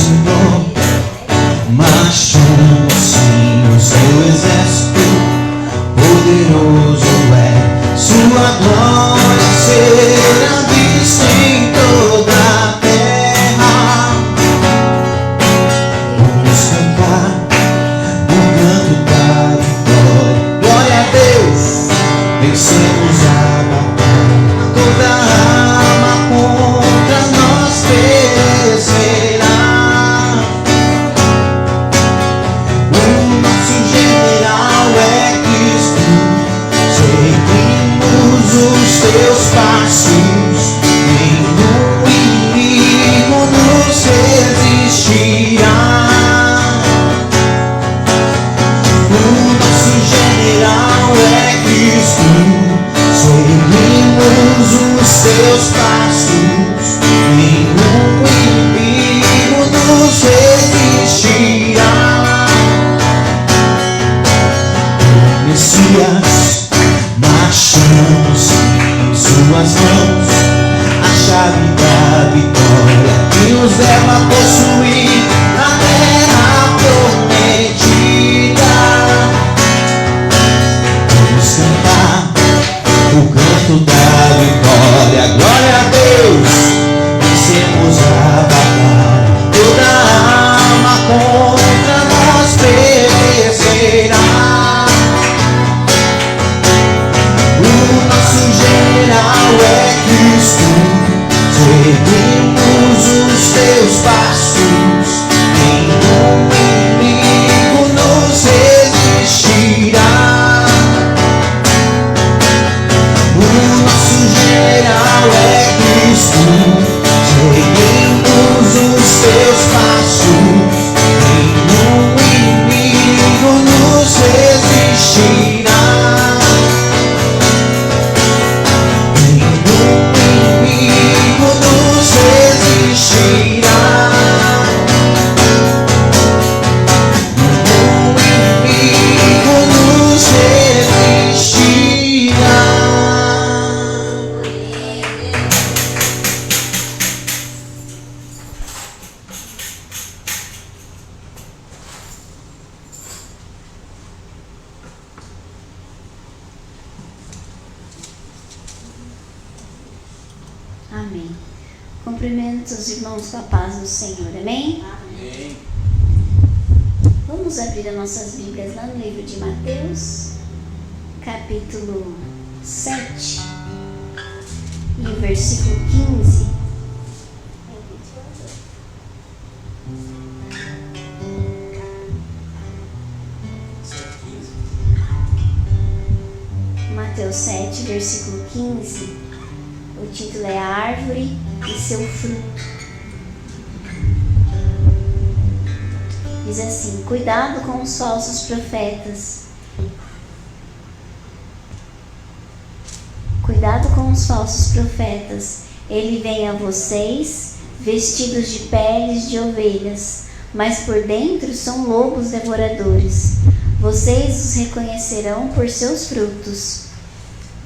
Senhor, marchando assim o seu exército, poderoso é sua glória, será vista em toda a terra. Vamos cantar o canto da vitória, glória a Deus, vencemos a batalha, toda arma contra nós perecerá. O nosso general é Cristo, seguimos os teus passos, nenhum inimigo nos resistirá. O nosso general é Cristo, seguimos os teus passos, nenhum inimigo nos resistirá. O Messias marchamos em suas mãos, a chave da vitória que nos leva a possuir a terra prometida. Vamos cantar o canto da vitória, glória a Deus, vencemos a batalha, toda arma contra nós perecerá. O nosso general é Cristo, seguimos os teus passos, nenhum inimigo nos resistirá. O nosso general é Cristo, seguimos os teus passos, nenhum inimigo nos resistirá. Nenhum inimigo nos resistirá. Nenhum inimigo nos resistirá. Amém. Cumprimento os irmãos com a paz do Senhor. Amém? Amém. Vamos abrir as nossas Bíblias lá no livro de Mateus, capítulo 7, e o versículo 15. Mateus 7, versículo 15. O título é A Árvore e seu fruto. Diz assim: cuidado com os falsos profetas. Cuidado com os falsos profetas. Ele vem a vocês vestidos de peles de ovelhas, mas por dentro são lobos devoradores. Vocês os reconhecerão por seus frutos.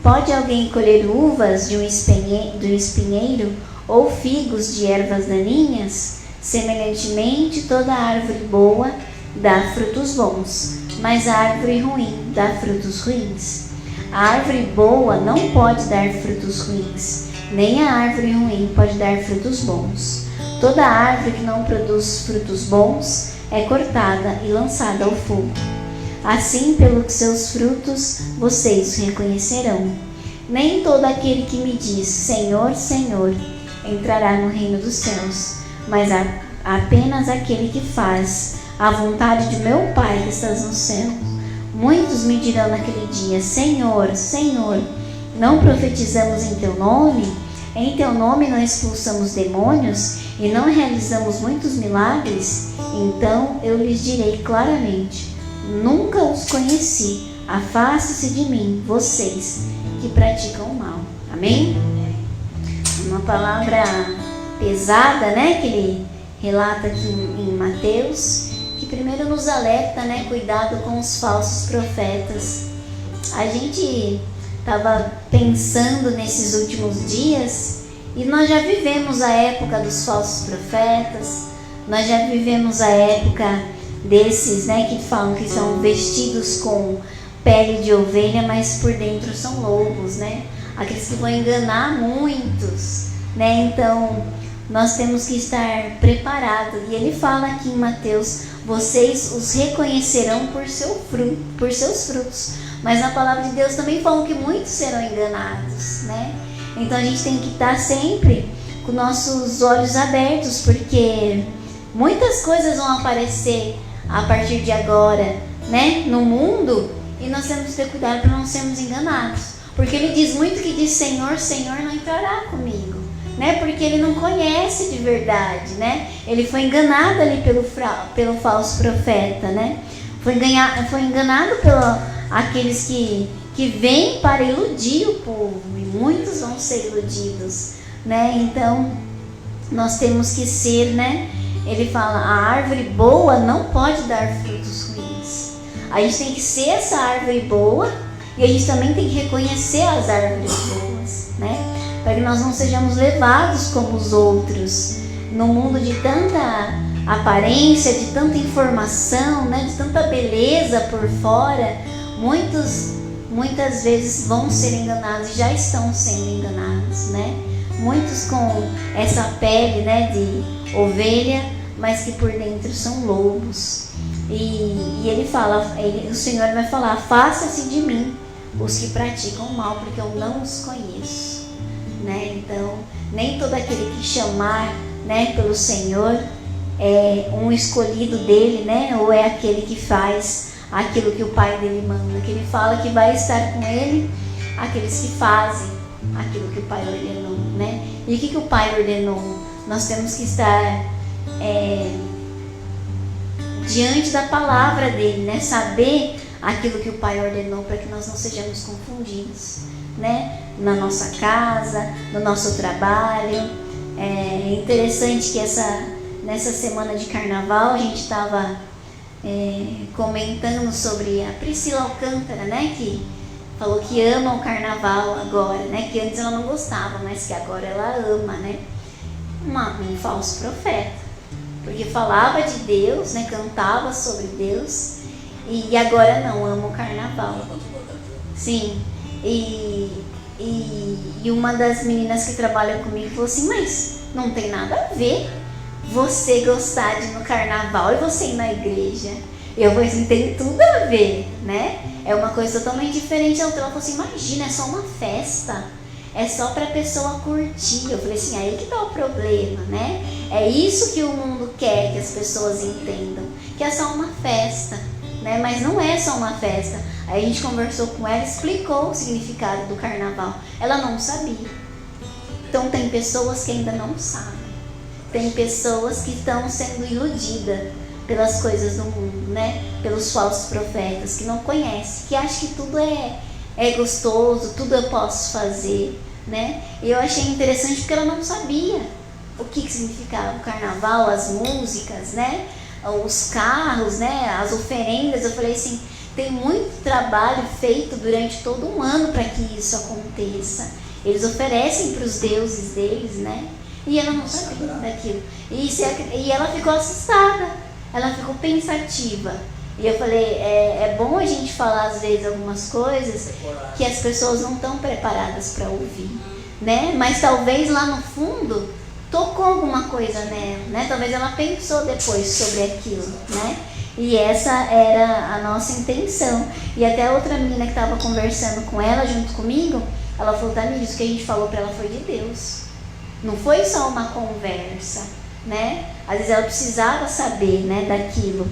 Pode alguém colher uvas de um espinheiro ou figos de ervas daninhas? Semelhantemente, toda árvore boa dá frutos bons, mas a árvore ruim dá frutos ruins. A árvore boa não pode dar frutos ruins, nem a árvore ruim pode dar frutos bons. Toda árvore que não produz frutos bons é cortada e lançada ao fogo. Assim, pelos seus frutos, vocês os reconhecerão. Nem todo aquele que me diz, Senhor, Senhor, entrará no reino dos céus, mas apenas aquele que faz a vontade de meu Pai que estás no céu. Muitos me dirão naquele dia, Senhor, Senhor, não profetizamos em teu nome? Em teu nome não expulsamos demônios e não realizamos muitos milagres? Então eu lhes direi claramente, nunca os conheci, afaste-se de mim, vocês que praticam o mal. Amém? Uma palavra pesada, né, que ele relata aqui em Mateus, que primeiro nos alerta, né, cuidado com os falsos profetas. A gente estava pensando nesses últimos dias e nós já vivemos a época dos falsos profetas, Nós já vivemos a época desses, né, que falam que são vestidos com pele de ovelha, mas por dentro são lobos, né? Aqueles que vão enganar muitos, né? Então, nós temos que estar preparados. E ele fala aqui em Mateus: vocês os reconhecerão por seus frutos. Mas na palavra de Deus também falam que muitos serão enganados, né? Então a gente tem que estar sempre com nossos olhos abertos, porque muitas coisas vão aparecer a partir de agora, né, no mundo, e nós temos que ter cuidado para não sermos enganados, porque ele diz muito que diz Senhor, Senhor, não entrará comigo, né, porque ele não conhece de verdade, né, ele foi enganado ali pelo falso profeta, né, foi enganado pelos aqueles que vêm para iludir o povo, e muitos vão ser iludidos, né, então nós temos que ser, né, ele fala, a árvore boa não pode dar frutos ruins. A gente tem que ser essa árvore boa, e a gente também tem que reconhecer as árvores boas, né? Para que nós não sejamos levados como os outros, no mundo de tanta aparência, de tanta informação, né? De tanta beleza por fora. Muitas vezes vão ser enganados e já estão sendo enganados, né? Muitos com essa pele, né, de ovelha, mas que por dentro são lobos. E ele fala, o Senhor vai falar: afasta-se de mim os que praticam o mal, porque eu não os conheço, né? Então, nem todo aquele que chamar, né, pelo Senhor é um escolhido dele, né? Ou é aquele que faz aquilo que o Pai dele manda, que ele fala que vai estar com ele aqueles que fazem aquilo que o Pai ordenou, né? E o que o Pai ordenou? Nós temos que estar diante da palavra dele, né? Saber aquilo que o Pai ordenou, para que nós não sejamos confundidos, né? Na nossa casa, no nosso trabalho. É interessante que nessa semana de carnaval a gente estava comentando sobre a Priscila Alcântara, né? Que falou que ama o carnaval agora, né? Que antes ela não gostava, mas que agora ela ama, né? Um falso profeta, porque falava de Deus, né? Cantava sobre Deus, e agora não, ama o carnaval. Sim, e uma das meninas que trabalha comigo falou assim: mas não tem nada a ver você gostar de ir no carnaval e você ir na igreja. Eu falei assim: tem tudo a ver, né? É uma coisa totalmente diferente. Ela falou assim: imagina, é só uma festa, é só para a pessoa curtir. Eu falei assim: aí que tá o problema, né? É isso que o mundo quer que as pessoas entendam, que é só uma festa, né? Mas não é só uma festa. Aí a gente conversou com ela, explicou o significado do carnaval. Ela não sabia. Então tem pessoas que ainda não sabem. Tem pessoas que estão sendo iludidas pelas coisas do mundo, né? Pelos falsos profetas, que não conhecem, que acham que tudo é gostoso, tudo eu posso fazer, né? E eu achei interessante porque ela não sabia o que significava o carnaval, as músicas, né? Os carros, né? As oferendas. Eu falei assim: tem muito trabalho feito durante todo um ano para que isso aconteça. Eles oferecem para os deuses deles, né? E ela não sabia daquilo. E ela ficou assustada, ela ficou pensativa. E eu falei: é bom a gente falar às vezes algumas coisas que as pessoas não estão preparadas para ouvir, né? Mas talvez lá no fundo tocou alguma coisa nela, né? Talvez ela pensou depois sobre aquilo, né? E essa era a nossa intenção. E até outra menina que estava conversando com ela junto comigo, ela falou: Tamires, o que a gente falou para ela foi de Deus. Não foi só uma conversa, né? Às vezes ela precisava saber, né, daquilo.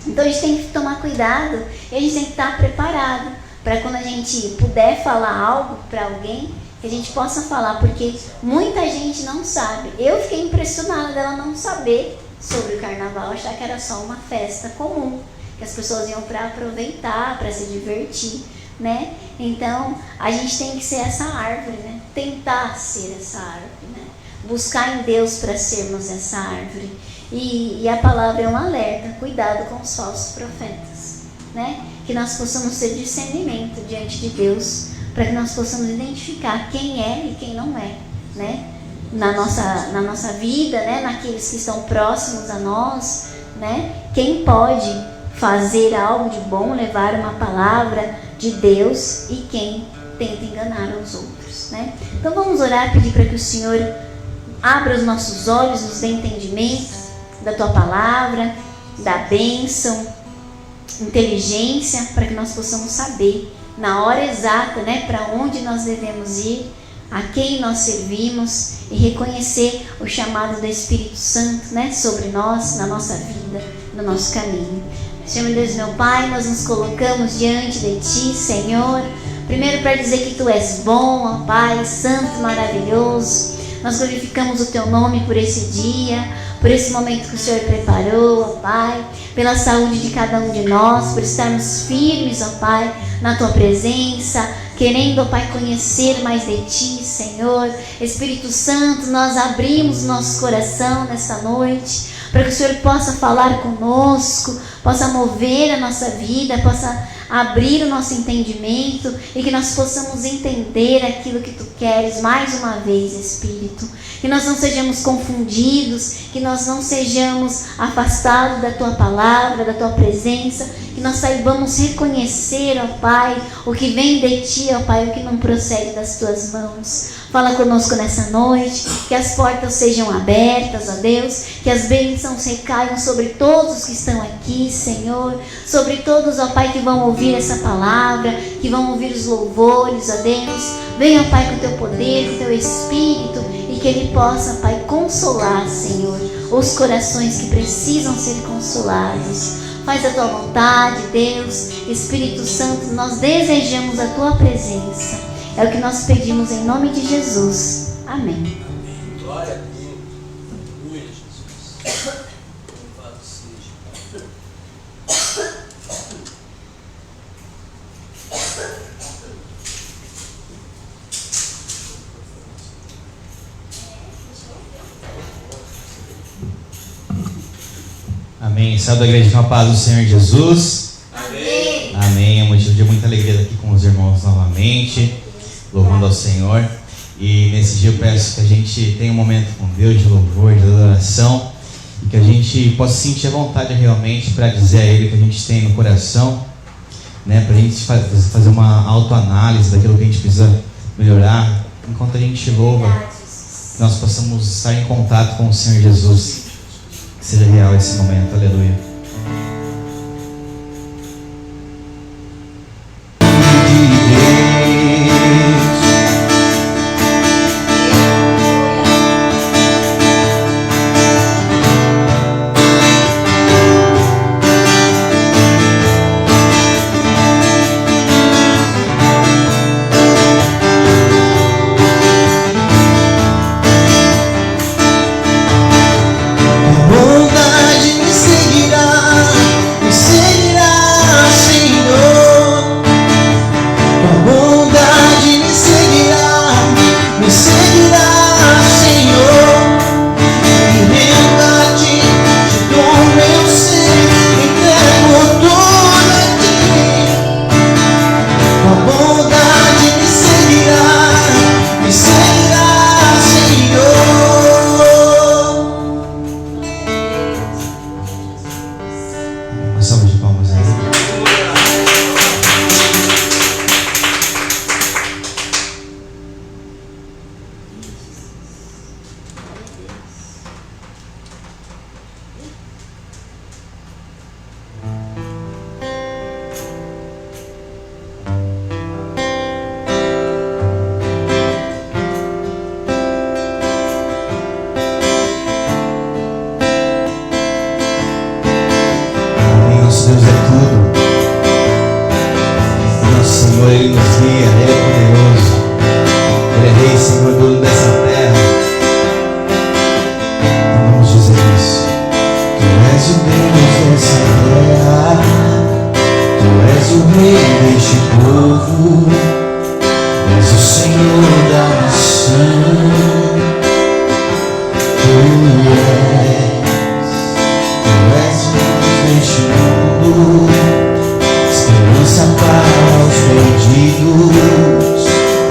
Então a gente tem que tomar cuidado e a gente tem que estar preparado para quando a gente puder falar algo para alguém, que a gente possa falar, porque muita gente não sabe. Eu fiquei impressionada dela não saber sobre o carnaval, achar que era só uma festa comum, que as pessoas iam para aproveitar, para se divertir, né? Então a gente tem que ser essa árvore, né? Tentar ser essa árvore, né? Buscar em Deus para sermos essa árvore. E a palavra é um alerta: cuidado com os falsos profetas, né? Que nós possamos ter discernimento diante de Deus, para que nós possamos identificar quem é e quem não é, né? na nossa vida, né? Naqueles que estão próximos a nós, né? Quem pode fazer algo de bom, levar uma palavra de Deus, e quem tenta enganar os outros, né? Então vamos orar, pedir para que o Senhor abra os nossos olhos, nos dê entendimento da Tua palavra, da bênção, inteligência, para que nós possamos saber na hora exata, né, para onde nós devemos ir, a quem nós servimos, e reconhecer o chamado do Espírito Santo, né, sobre nós, na nossa vida, no nosso caminho. Senhor meu Deus, meu Pai, nós nos colocamos diante de Ti, Senhor, primeiro para dizer que Tu és bom, ó Pai, santo, maravilhoso. Nós glorificamos o Teu nome por esse dia, por esse momento que o Senhor preparou, ó Pai, pela saúde de cada um de nós, por estarmos firmes, ó Pai, na Tua presença, querendo, ó Pai, conhecer mais de Ti, Senhor. Espírito Santo, nós abrimos nosso coração nesta noite, para que o Senhor possa falar conosco, possa mover a nossa vida, possa abrir o nosso entendimento, e que nós possamos entender aquilo que Tu queres mais uma vez, Espírito. Que nós não sejamos confundidos, que nós não sejamos afastados da Tua palavra, da Tua presença, que nós saibamos reconhecer, ó Pai, o que vem de Ti, ó Pai, o que não procede das Tuas mãos. Fala conosco nessa noite, que as portas sejam abertas, ó Deus, que as bênçãos recaiam sobre todos os que estão aqui, Senhor, sobre todos, ó Pai, que vão ouvir essa palavra, que vão ouvir os louvores, ó Deus. Venha, ó Pai, com o Teu poder, com o Teu Espírito, e que Ele possa, Pai, consolar, Senhor, os corações que precisam ser consolados. Faz a Tua vontade, Deus. Espírito Santo, nós desejamos a Tua presença. É o que nós pedimos em nome de Jesus. Amém. Glória a Deus. Aleluia, Jesus. Louvado seja. Amém. Salve da igreja com a paz do Senhor Jesus. Amém. Amém. É um motivo de muita alegria estar aqui com os irmãos novamente, louvando ao Senhor. E nesse dia eu peço que a gente tenha um momento com Deus de louvor, de adoração, e que a gente possa sentir a vontade realmente para dizer a Ele o que a gente tem no coração, né? Para a gente fazer uma autoanálise daquilo que a gente precisa melhorar, enquanto a gente louva, que nós possamos estar em contato com o Senhor Jesus. Que seja real esse momento. Aleluia.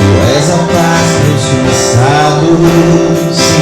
Tu és a paz, Deus, tu és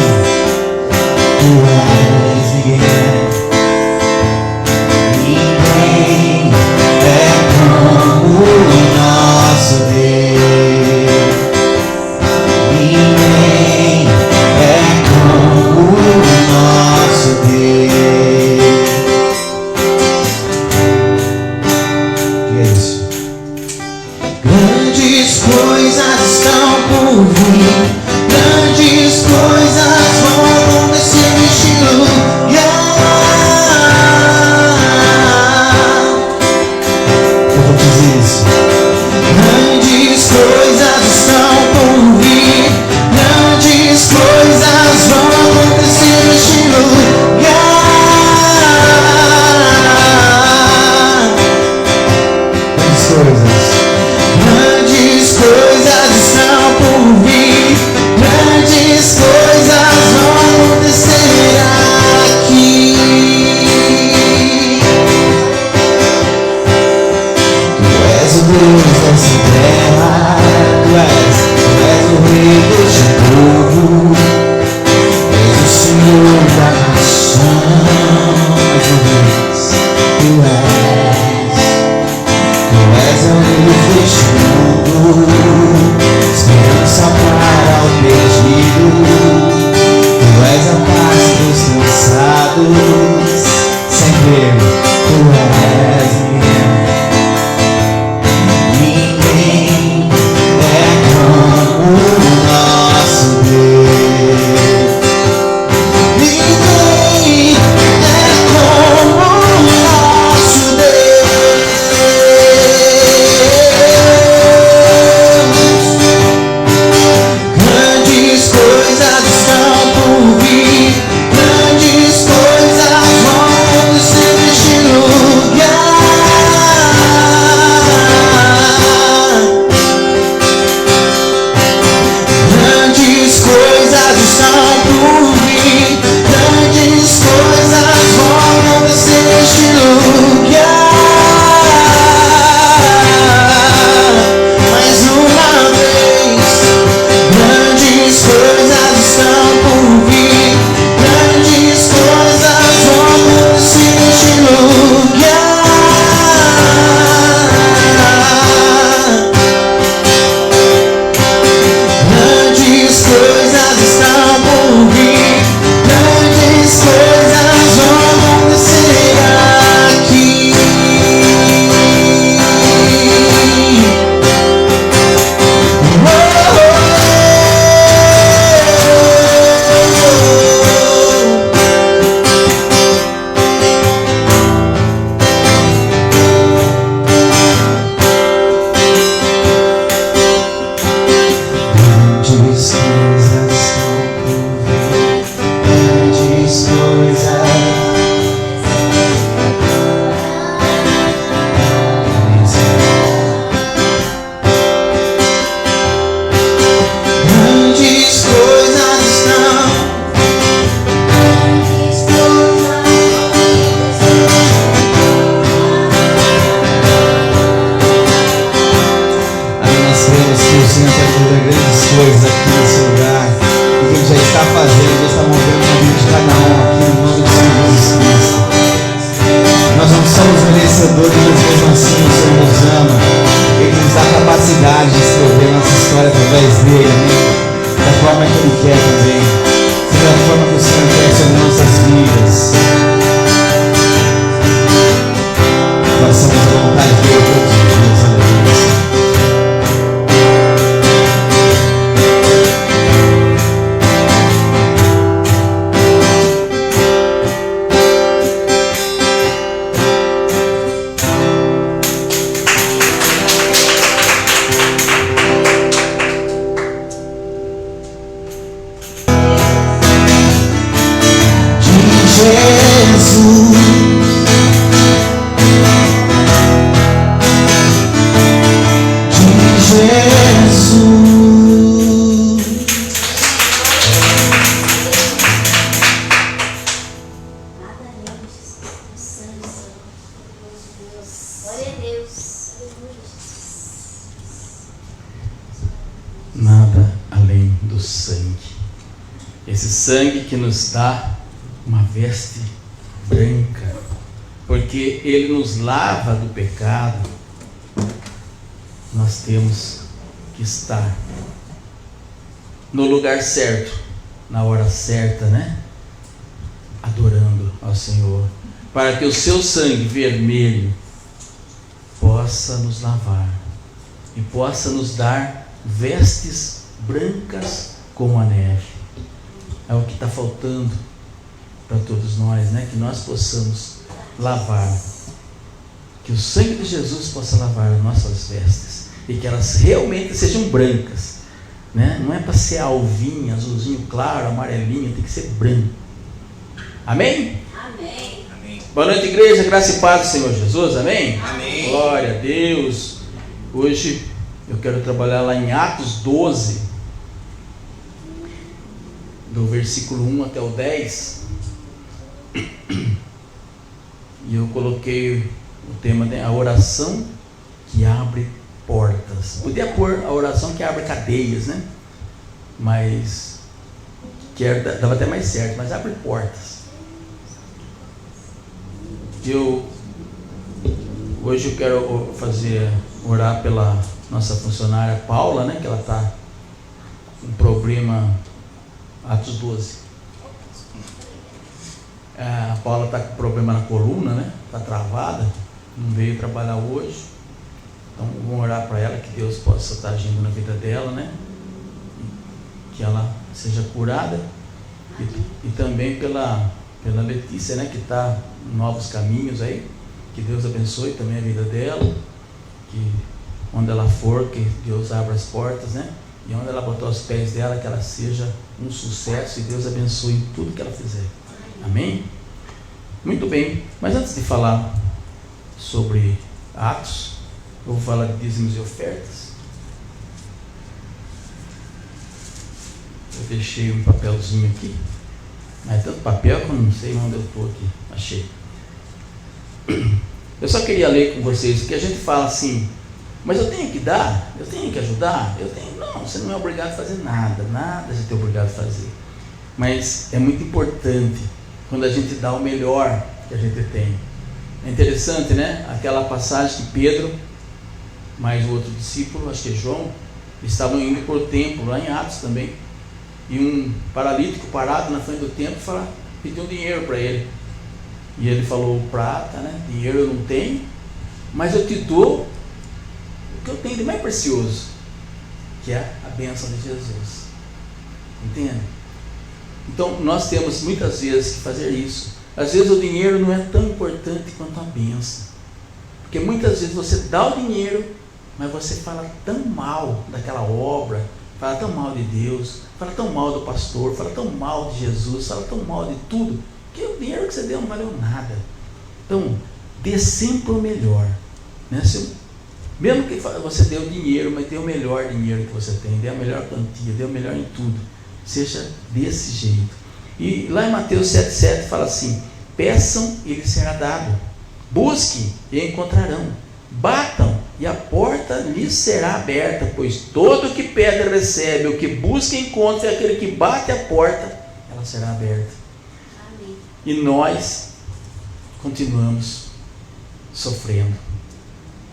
Nada além do sangue. Esse sangue que nos dá uma veste branca, porque ele nos lava do pecado. Nós temos que estar no lugar certo, na hora certa, né? Adorando ao Senhor, para que o seu sangue vermelho possa nos lavar e possa nos dar vestes brancas como a neve. É o que está faltando para todos nós, né? Que nós possamos lavar, que o sangue de Jesus possa lavar as nossas vestes e que elas realmente sejam brancas, né? Não é para ser alvinha, azulzinho claro, amarelinho, tem que ser branco. Amém? Amém. Amém. Boa noite, igreja, graça e paz do Senhor Jesus, amém? Amém. Glória a Deus. Hoje eu quero trabalhar lá em Atos 12, do versículo 1 até o 10. E eu coloquei o tema de a oração que abre portas. Podia pôr a oração que abre cadeias, né? Mas dava até mais certo, mas abre portas. Hoje eu quero orar pela nossa funcionária Paula, né? Que ela está com um problema. Atos 12. A Paula está com problema na coluna, né? Está travada, não veio trabalhar hoje. Então vamos orar para ela, que Deus possa estar agindo na vida dela, né? Que ela seja curada. E também pela Letícia, né? Que está em novos caminhos aí. Que Deus abençoe também a vida dela. Que onde ela for, que Deus abra as portas, né? E onde ela botar os pés dela, que ela seja um sucesso e Deus abençoe em tudo que ela fizer. Amém? Muito bem, mas antes de falar sobre Atos, eu vou falar de dízimos e ofertas. Eu deixei um papelzinho aqui, mas é tanto papel que eu não sei onde eu estou aqui. Achei. Eu só queria ler com vocês, porque a gente fala assim, mas eu tenho que dar, eu tenho que ajudar, não, você não é obrigado a fazer nada você é obrigado a fazer. Mas é muito importante quando a gente dá o melhor que a gente tem. É interessante, né? Aquela passagem que Pedro, mais o outro discípulo, acho que é João, estavam indo por templo, lá em Atos também, e um paralítico parado na frente do templo pediu dinheiro para ele. E ele falou: prata, né? Dinheiro eu não tenho, mas eu te dou o que eu tenho de mais precioso, que é a bênção de Jesus. Entende? Então nós temos muitas vezes que fazer isso. Às vezes o dinheiro não é tão importante quanto a bênção, porque muitas vezes você dá o dinheiro, mas você fala tão mal daquela obra, fala tão mal de Deus, fala tão mal do pastor, fala tão mal de Jesus, fala tão mal de tudo, que o dinheiro que você deu não valeu nada. Então dê sempre o melhor, né? Mesmo que você dê o dinheiro, mas dê o melhor dinheiro que você tem, dê a melhor quantia, dê o melhor em tudo. Seja desse jeito. E lá em Mateus 7,7 fala assim: peçam e lhes será dado, busquem e encontrarão, batam e a porta lhes será aberta, pois todo o que pede recebe, o que busca encontra, e aquele que bate a porta, ela será aberta. Amém. E nós continuamos sofrendo,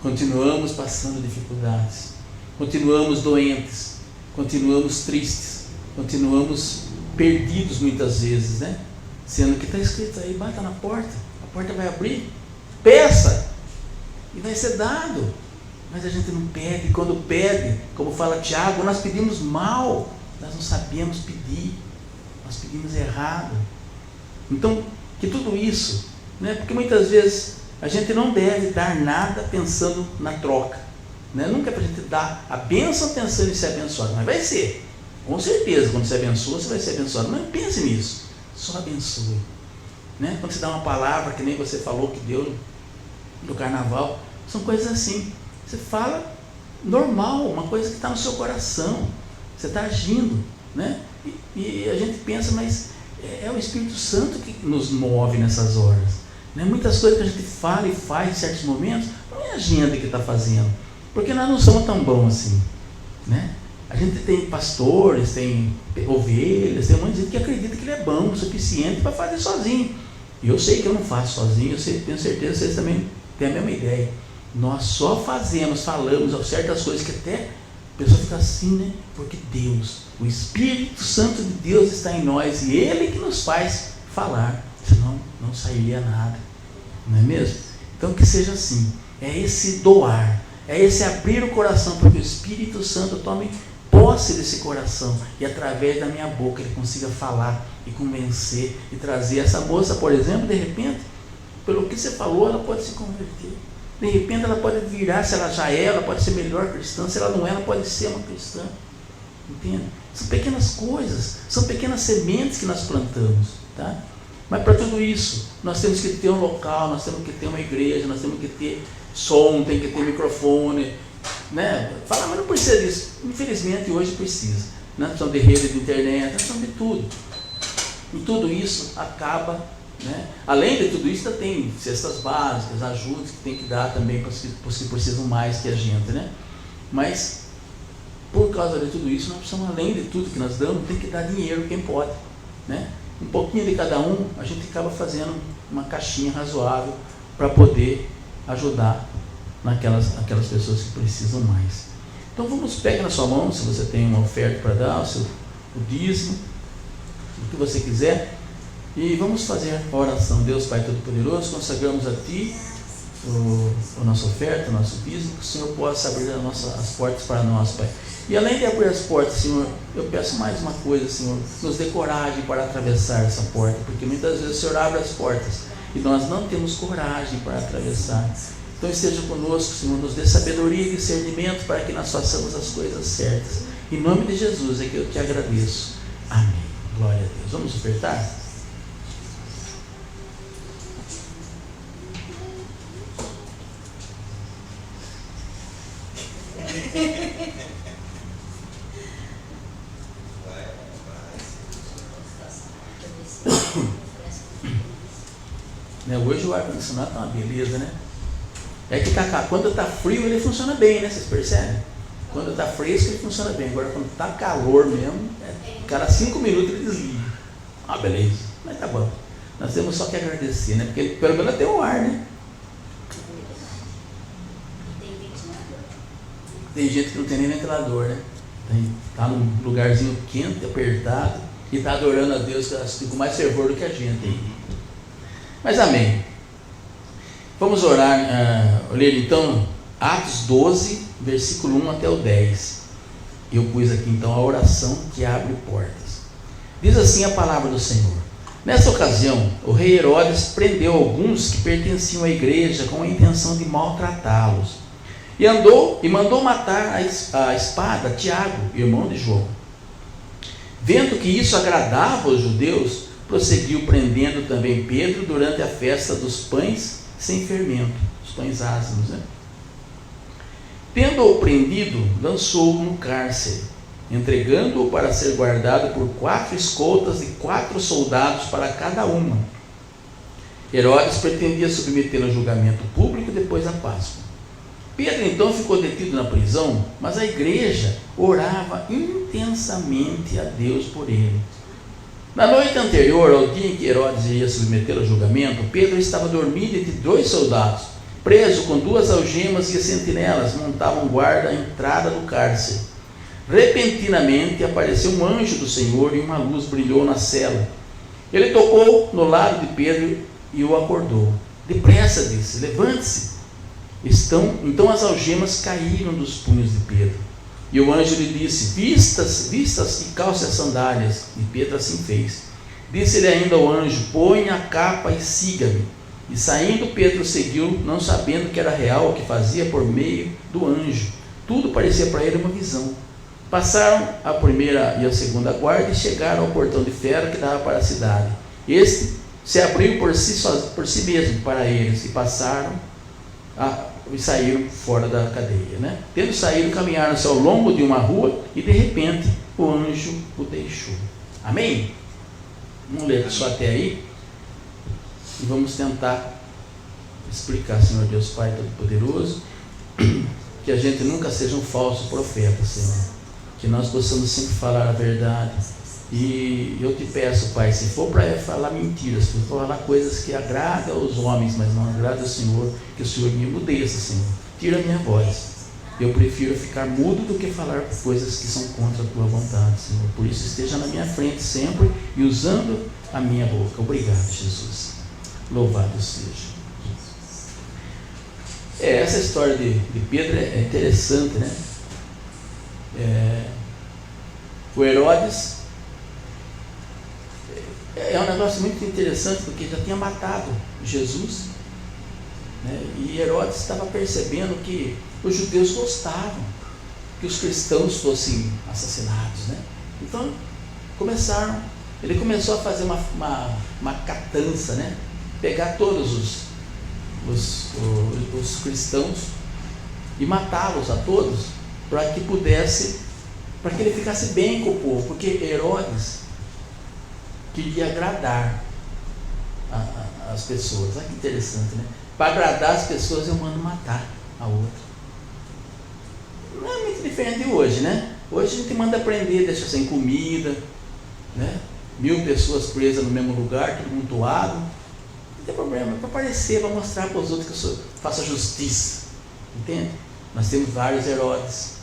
continuamos passando dificuldades, continuamos doentes, continuamos tristes, continuamos perdidos muitas vezes, né? Sendo que está escrito aí: bata na porta, a porta vai abrir, peça e vai ser dado. Mas a gente não pede. Quando pede, como fala Tiago, nós pedimos mal, nós não sabemos pedir, nós pedimos errado. Então, que tudo isso, né? Porque muitas vezes a gente não deve dar nada pensando na troca, né? Nunca é para a gente dar a bênção pensando em ser abençoado, mas vai ser, com certeza, quando você abençoa, você vai ser abençoado. Mas não pense nisso, só abençoe. né? Quando você dá uma palavra, que nem você falou que deu no carnaval, são coisas assim. Você fala normal, uma coisa que está no seu coração, você está agindo, né? E a gente pensa, mas é o Espírito Santo que nos move nessas horas, né? Muitas coisas que a gente fala e faz em certos momentos, não é a gente que está fazendo, porque nós não somos tão bons assim, né? A gente tem pastores, tem ovelhas, tem um monte de gente que acredita que ele é bom o suficiente para fazer sozinho. E eu sei que eu não faço sozinho, tenho certeza que vocês também têm a mesma ideia. Nós só falamos certas coisas que até a pessoa fica assim, né? Porque Deus, o Espírito Santo de Deus está em nós e Ele que nos faz falar, senão não sairia nada, não é mesmo? Então que seja assim, é esse doar, é esse abrir o coração para que o Espírito Santo tome posse desse coração e através da minha boca Ele consiga falar e convencer e trazer essa moça, por exemplo, de repente, pelo que você falou, ela pode se converter. De repente ela pode virar, se ela já é, ela pode ser melhor cristã, se ela não é, ela pode ser uma cristã. Entende? São pequenas coisas, são pequenas sementes que nós plantamos, tá? Mas para tudo isso, nós temos que ter um local, nós temos que ter uma igreja, nós temos que ter som, tem que ter microfone, né? Fala, mas não precisa disso. Infelizmente hoje precisa. Nós precisamos de rede de internet, nós precisamos de tudo. E tudo isso acaba, né? Além de tudo isso, ainda tem cestas básicas, ajudas que tem que dar também para os que precisam mais que a gente, né? Mas por causa de tudo isso, nós precisamos, além de tudo que nós damos, tem que dar dinheiro quem pode, né? Um pouquinho de cada um, a gente acaba fazendo uma caixinha razoável para poder ajudar aquelas pessoas que precisam mais. Então pega na sua mão, se você tem uma oferta para dar, o dízimo, o que você quiser, e vamos fazer a oração. Deus Pai Todo-Poderoso, consagramos a Ti a nossa oferta, o nosso dízimo, que o Senhor possa abrir as portas para nós, Pai. E além de abrir as portas, Senhor, eu peço mais uma coisa, Senhor, nos dê coragem para atravessar essa porta, porque muitas vezes o Senhor abre as portas e nós não temos coragem para atravessar. Então esteja conosco, Senhor, nos dê sabedoria e discernimento para que nós façamos as coisas certas. Em nome de Jesus é que eu te agradeço. Amém. Glória a Deus. Vamos ofertar? Hoje o ar-condicionado está uma beleza, né? É que quando está frio ele funciona bem, né? Vocês percebem? Quando está fresco ele funciona bem. Agora quando está calor mesmo, cada 5 minutos ele desliga. Ah, beleza. Mas tá bom. Nós temos só que agradecer, né? Porque pelo menos tem o ar, né? Tem gente que não tem nem ventilador, né? Está num lugarzinho quente, apertado, e está adorando a Deus com mais fervor do que a gente. Mas amém. Vamos orar, ler então Atos 12, versículo 1 até o 10. Eu pus aqui então a oração que abre portas. Diz assim a palavra do Senhor. Nessa ocasião, o rei Herodes prendeu alguns que pertenciam à igreja com a intenção de maltratá-los. E mandou matar a espada Tiago, irmão de João. Vendo que isso agradava aos judeus, prosseguiu prendendo também Pedro durante a festa dos pães sem fermento, os pães ázimos, né? Tendo-o prendido, lançou-o no cárcere, entregando-o para ser guardado por 4 escoltas e 4 soldados para cada uma. Herodes pretendia submetê-lo a julgamento público depois da Páscoa. Pedro então ficou detido na prisão, mas a igreja orava intensamente a Deus por ele. Na noite anterior ao dia em que Herodes iria submetê-lo a julgamento, Pedro estava dormindo entre 2 soldados, preso com 2 algemas, e as sentinelas montavam guarda à entrada do cárcere. Repentinamente apareceu um anjo do Senhor e uma luz brilhou na cela. Ele tocou no lado de Pedro e o acordou. Depressa, disse, levante-se. Então as algemas caíram dos punhos de Pedro. E o anjo lhe disse, vistas e calce as sandálias. E Pedro assim fez. Disse-lhe ainda o anjo, põe a capa e siga-me. E saindo Pedro seguiu, não sabendo que era real o que fazia por meio do anjo. Tudo parecia para ele uma visão. Passaram a primeira e a segunda guarda e chegaram ao portão de ferro que dava para a cidade. Este se abriu por si mesmo para eles e saíram fora da cadeia, né? Tendo saído, caminharam-se ao longo de uma rua e de repente o anjo o deixou. Amém? Vamos ler só até aí e vamos tentar explicar, Senhor Deus Pai Todo-Poderoso, que a gente nunca seja um falso profeta, Senhor, que nós possamos sempre falar a verdade. E eu te peço, Pai, se for para falar mentiras, se for falar coisas que agradam aos homens, mas não agradam ao Senhor, que o Senhor me emudeça, Senhor. Tira a minha voz. Eu prefiro ficar mudo do que falar coisas que são contra a tua vontade, Senhor. Por isso esteja na minha frente sempre e usando a minha boca. Obrigado, Jesus. Louvado seja. Essa história de Pedro é interessante, né? O Herodes é um negócio muito interessante, porque já tinha matado Jesus, né? E Herodes estava percebendo que os judeus gostavam que os cristãos fossem assassinados, né? Então ele começou a fazer uma catança, né? Pegar todos os cristãos e matá-los a todos, para que ele ficasse bem com o povo, porque Herodes queria agradar as pessoas. Olha que interessante, né? Para agradar as pessoas eu mando matar a outra. Não é muito diferente de hoje, né? Hoje a gente manda prender, deixa sem comida, né? 1000 pessoas presas no mesmo lugar, tudo amontoado. Não tem problema, é para aparecer, para mostrar para os outros que eu faço a justiça. Entende? Nós temos vários Herodes.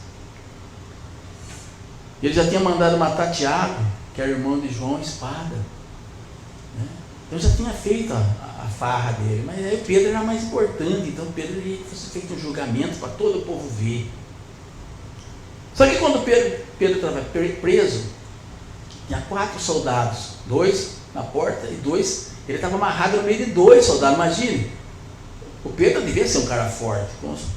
Ele já tinha mandado matar Tiago, que era irmão de João, espada, né? Então já tinha feito a farra dele, mas aí Pedro era mais importante. Então Pedro fosse feito um julgamento para todo o povo ver. Só que quando Pedro estava preso, tinha 4 soldados, 2 na porta e 2, ele estava amarrado no meio de 2 soldados. Imagine, o Pedro devia ser um cara forte,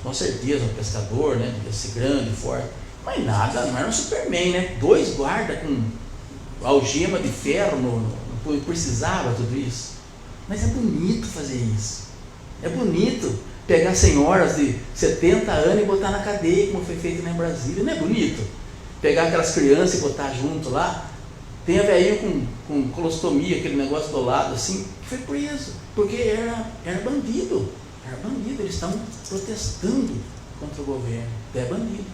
com certeza, um pescador, né? Devia ser grande, forte, mas nada, não era um Superman, né? 2 guardas com algema de ferro, não precisava tudo isso. Mas é bonito fazer isso. É bonito pegar senhoras de 70 anos e botar na cadeia, como foi feito lá em Brasília. Não é bonito? Pegar aquelas crianças e botar junto lá. Tem a velhinha com colostomia, aquele negócio do lado assim, que foi preso, porque era bandido. Era bandido, eles estavam protestando contra o governo. É bandido.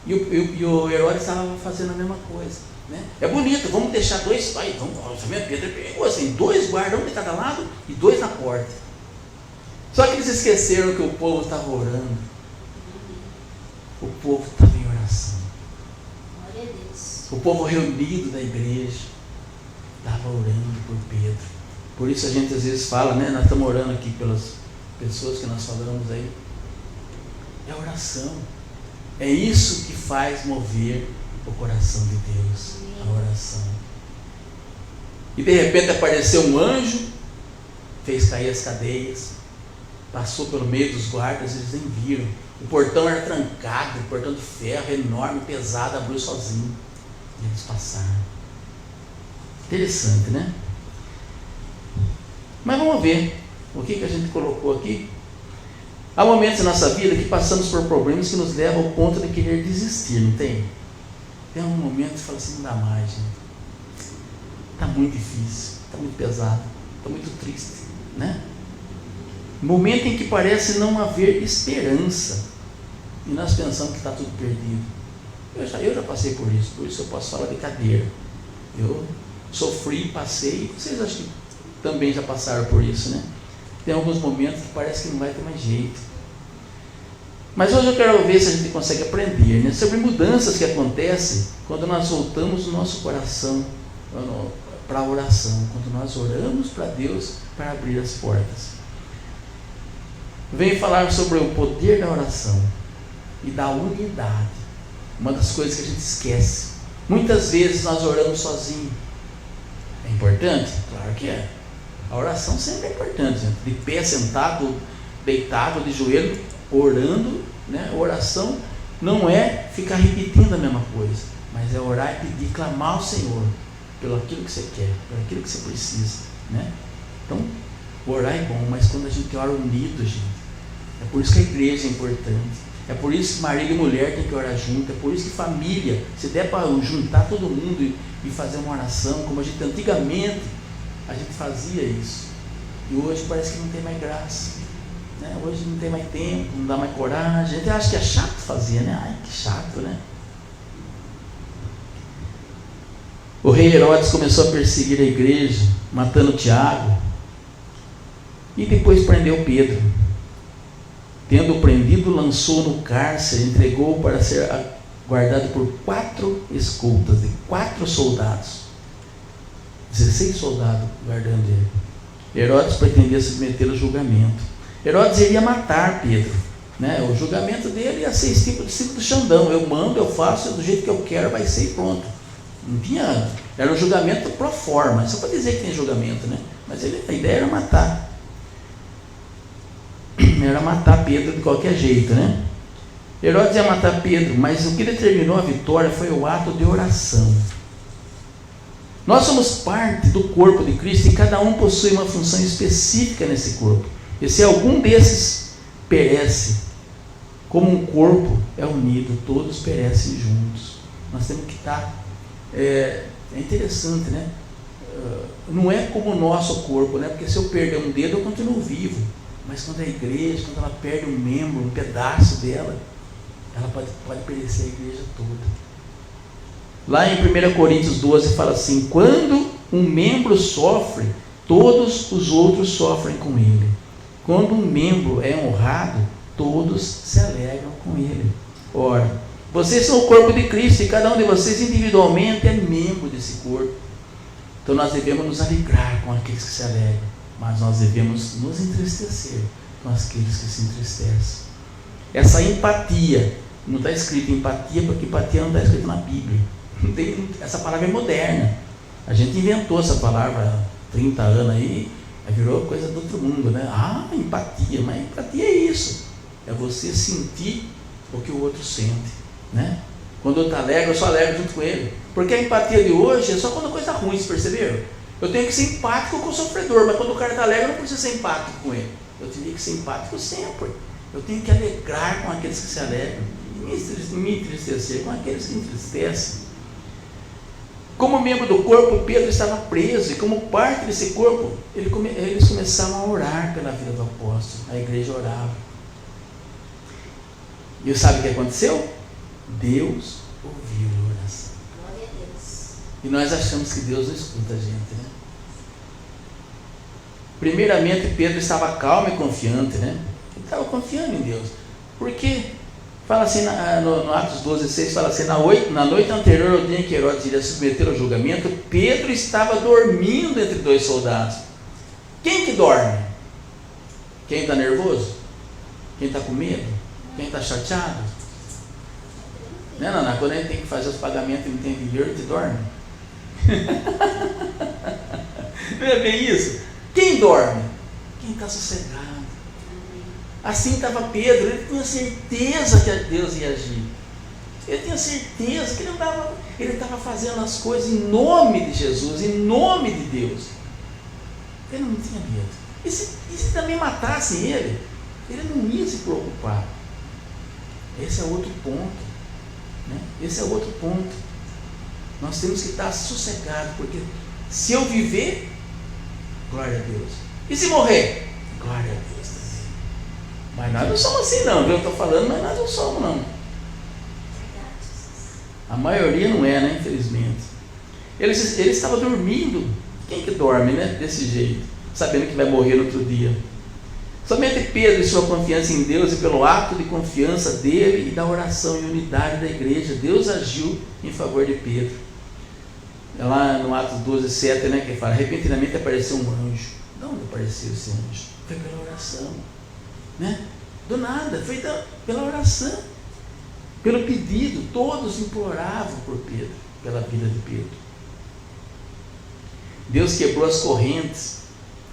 E o Herodes estava fazendo a mesma coisa. Né? É bonito, vamos deixar 2, Pedro pegou assim, 2 guardas, um de cada lado e 2 na porta. Só que eles esqueceram que o povo estava orando. O povo estava em oração. Glória a Deus. O povo reunido da igreja estava orando por Pedro. Por isso a gente às vezes fala, né? Nós estamos orando aqui pelas pessoas que nós falamos aí. É oração. É isso que faz mover o coração de Deus, a oração. E de repente apareceu um anjo, fez cair as cadeias, passou pelo meio dos guardas, eles nem viram. O portão era trancado, o portão de ferro enorme, pesado, abriu sozinho. E eles passaram. Interessante, né? Mas vamos ver o que a gente colocou aqui. Há momentos na nossa vida que passamos por problemas que nos levam ao ponto de querer desistir, não tem? Tem um momento que fala assim, não dá mais, gente. Está muito difícil, está muito pesado, está muito triste, né? Momento em que parece não haver esperança e nós pensamos que está tudo perdido. Eu já passei por isso eu posso falar de cadeira. Eu sofri, passei, vocês acho que também já passaram por isso, né? Tem alguns momentos que parece que não vai ter mais jeito. Mas hoje eu quero ver se a gente consegue aprender, né, sobre mudanças que acontecem quando nós voltamos o nosso coração para a oração, quando nós oramos para Deus para abrir as portas. Venho falar sobre o poder da oração e da unidade. Uma das coisas que a gente esquece. Muitas vezes nós oramos sozinhos. É importante? Claro que é. A oração sempre é importante, gente. De pé, sentado, deitado, de joelho, orando, né? A oração não é ficar repetindo a mesma coisa, mas é orar e pedir, clamar ao Senhor pelo aquilo que você quer, pelo aquilo que você precisa, né? Então, orar é bom, mas quando a gente ora unido, gente, é por isso que a igreja é importante. É por isso que marido e mulher tem que orar junto. É por isso que família, se der para juntar todo mundo e fazer uma oração, como a gente antigamente a gente fazia isso. E hoje parece que não tem mais graça, né? Hoje não tem mais tempo, não dá mais coragem. A gente acha que é chato fazer, né? Ai, que chato, né? O rei Herodes começou a perseguir a igreja, matando Tiago, e depois prendeu Pedro. Tendo prendido, lançou no cárcere, entregou para ser guardado por 4 escoltas de 4 soldados. 16 soldados guardando ele. Herodes pretendia submeter ao julgamento. Herodes iria matar Pedro, né? O julgamento dele ia ser esse tipo do Xandão. Eu mando, eu faço do jeito que eu quero, vai ser e pronto. Não tinha, era um julgamento pro forma, só para dizer que tem julgamento, né? Mas a ideia era matar. Era matar Pedro de qualquer jeito, né? Herodes ia matar Pedro, mas o que determinou a vitória foi o ato de oração. Nós somos parte do corpo de Cristo e cada um possui uma função específica nesse corpo. E se algum desses perece, como um corpo é unido, todos perecem juntos. Nós temos que estar... É interessante, né? Não é como o nosso corpo, né? Porque se eu perder um dedo, eu continuo vivo. Mas quando é a igreja, quando ela perde um membro, um pedaço dela, ela pode perecer a igreja toda. Lá em 1 Coríntios 12 fala assim: quando um membro sofre, todos os outros sofrem com ele. Quando um membro é honrado, todos se alegram com ele. Ora, vocês são o corpo de Cristo e cada um de vocês individualmente é membro desse corpo. Então nós devemos nos alegrar com aqueles que se alegram, mas nós devemos nos entristecer com aqueles que se entristecem. Essa empatia, não está escrito empatia, porque empatia não está escrito na Bíblia. Essa palavra é moderna. A gente inventou essa palavra há 30 anos aí virou coisa do outro mundo, né? Ah, empatia, mas empatia é isso. É você sentir o que o outro sente, né? Quando eu estou alegre, eu sou alegre junto com ele. Porque a empatia de hoje é só quando a coisa ruim, vocês perceberam? Eu tenho que ser empático com o sofredor, mas quando o cara está alegre, eu não preciso ser empático com ele. Eu teria que ser empático sempre. Eu tenho que alegrar com aqueles que se alegram e me entristecer com aqueles que entristecem. Como membro do corpo, Pedro estava preso, e como parte desse corpo, eles começaram a orar pela vida do apóstolo. A igreja orava. E sabe o que aconteceu? Deus ouviu a oração. Glória a Deus. E nós achamos que Deus não escuta a gente, né? Primeiramente, Pedro estava calmo e confiante, né? Ele estava confiando em Deus. Porque, fala assim, no Atos 12:6, fala assim: na noite anterior ao dia em que Herodes iria submeter ao julgamento, Pedro estava dormindo entre 2 soldados. Quem que dorme? Quem está nervoso? Quem está com medo? Quem está chateado? Né, Naná? Quando a gente tem que fazer os pagamentos e não tem dinheiro, a gente dorme. Não é bem isso? Quem dorme? Quem está sossegado. Assim estava Pedro, ele tinha certeza que Deus ia agir. Ele tinha certeza que ele estava fazendo as coisas em nome de Jesus, em nome de Deus. Ele não tinha medo. E se também matassem ele não ia se preocupar. Esse é outro ponto, né? Esse é outro ponto. Nós temos que estar sossegados, porque se eu viver, glória a Deus. E se morrer? Glória a Deus. Mas nós não somos assim não, viu? Eu estou falando, mas nós não somos não. A maioria não é, né? Infelizmente. Ele estava dormindo. Quem que dorme, né? Desse jeito, sabendo que vai morrer no outro dia. Somente Pedro e sua confiança em Deus, e pelo ato de confiança dele e da oração e unidade da igreja, Deus agiu em favor de Pedro. É lá no Atos 12:7, né, que fala: repentinamente apareceu um anjo. De onde apareceu esse anjo? Foi pela oração, né? Do nada, foi pela oração, pelo pedido. Todos imploravam por Pedro, pela vida de Pedro. Deus quebrou as correntes,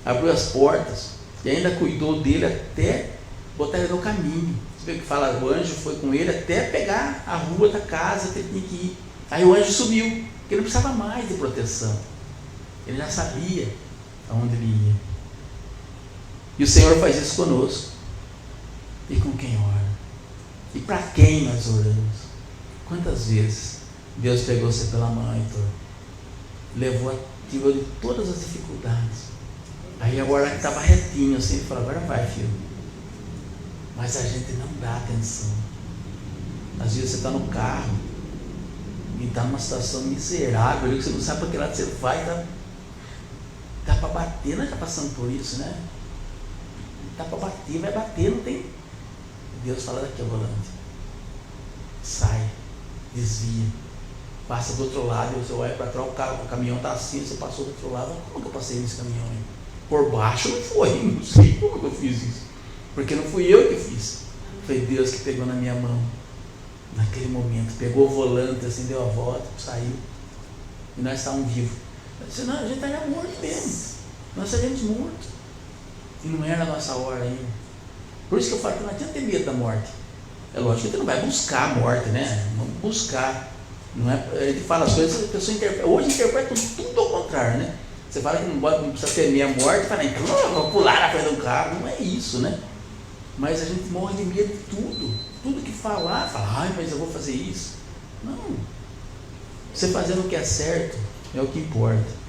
abriu as portas e ainda cuidou dele até botar ele no caminho. Você vê que fala, o anjo foi com ele até pegar a rua da casa que ele tinha que ir. Aí o anjo sumiu, porque ele não precisava mais de proteção. Ele já sabia aonde ele ia. E o Senhor faz isso conosco. E com quem ora? E para quem nós oramos? Quantas vezes Deus pegou você pela mão, Heitor, tirou de todas as dificuldades. Aí agora que estava retinho assim, ele falou, agora vai, filho. Mas a gente não dá atenção. Às vezes você está no carro e está numa situação miserável, que você não sabe para que lado você vai, dá para bater, nós já passamos por isso, né? Dá para bater, vai bater, não tem. Deus fala daqui ao volante. Sai, desvia, passa do outro lado, e você olha para trás, o caminhão está assim, você passou do outro lado, como que eu passei nesse caminhão aí? Por baixo não foi, não sei como que eu fiz isso, porque não fui eu que fiz, foi Deus que pegou na minha mão, naquele momento, pegou o volante, assim, deu a volta, saiu, e nós estávamos vivos. Senão a gente estaria morto mesmo, nós estaríamos mortos, e não era a nossa hora ainda. Por isso que eu falo que não adianta ter medo da morte. É lógico que a gente não vai buscar a morte, né? Vamos buscar. Não é, ele fala as coisas, a pessoa interpreta. Hoje interpreta tudo ao contrário, né? Você fala que não precisa temer a morte, fala, então eu vou pular na frente do carro. Não é isso, né? Mas a gente morre de medo de tudo. Tudo que falar, fala, ai, mas eu vou fazer isso. Não. Você fazendo o que é certo é o que importa.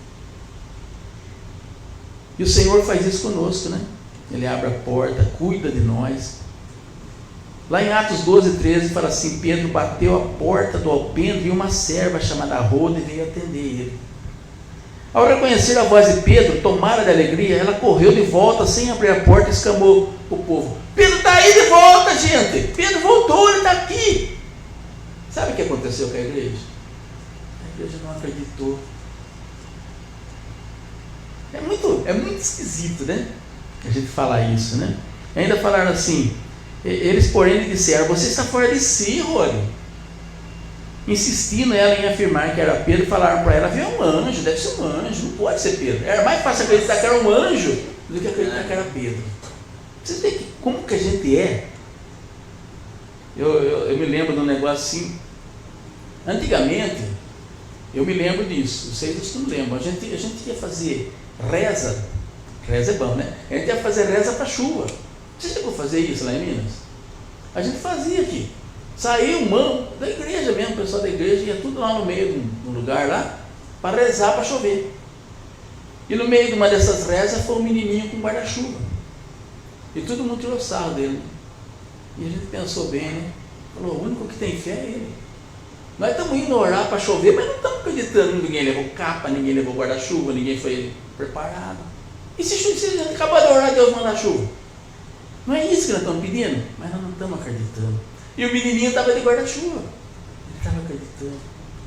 E o Senhor faz isso conosco, né? Ele abre a porta, cuida de nós. Lá em Atos 12:13 fala assim, Pedro bateu a porta do alpendre e uma serva chamada Rode veio atender ele. Ao reconhecer a voz de Pedro, tomada de alegria, ela correu de volta sem abrir a porta e exclamou o povo, Pedro está aí de volta, gente, Pedro voltou, ele está aqui. Sabe o que aconteceu com a igreja? A igreja não acreditou. É muito esquisito, né? A gente fala isso, né? Ainda falaram assim, eles porém lhe disseram, você está fora de si, Rony. Insistindo ela em afirmar que era Pedro, falaram para ela, havia um anjo, deve ser um anjo, não pode ser Pedro. Era mais fácil acreditar que era um anjo do que acreditar que era Pedro. Você vê como que a gente é? Eu me lembro de um negócio assim, antigamente, eu me lembro disso, vocês não lembram, a gente ia fazer reza é bom, né? A gente ia fazer reza para chuva. Você chegou a fazer isso lá em Minas? A gente fazia aqui. Saiu mão da igreja mesmo, o pessoal da igreja ia tudo lá no meio de um lugar lá, para rezar para chover. E no meio de uma dessas rezas foi um menininho com guarda-chuva. E todo mundo tirou sarro dele. E a gente pensou bem, né? Falou, o único que tem fé é ele. Nós estamos indo orar para chover, mas não estamos acreditando. Ninguém levou capa, ninguém levou guarda-chuva, ninguém foi preparado. E se acabou de orar, Deus manda chuva? Não é isso que nós estamos pedindo? Mas nós não estamos acreditando. E o menininho estava de guarda-chuva. Ele estava acreditando.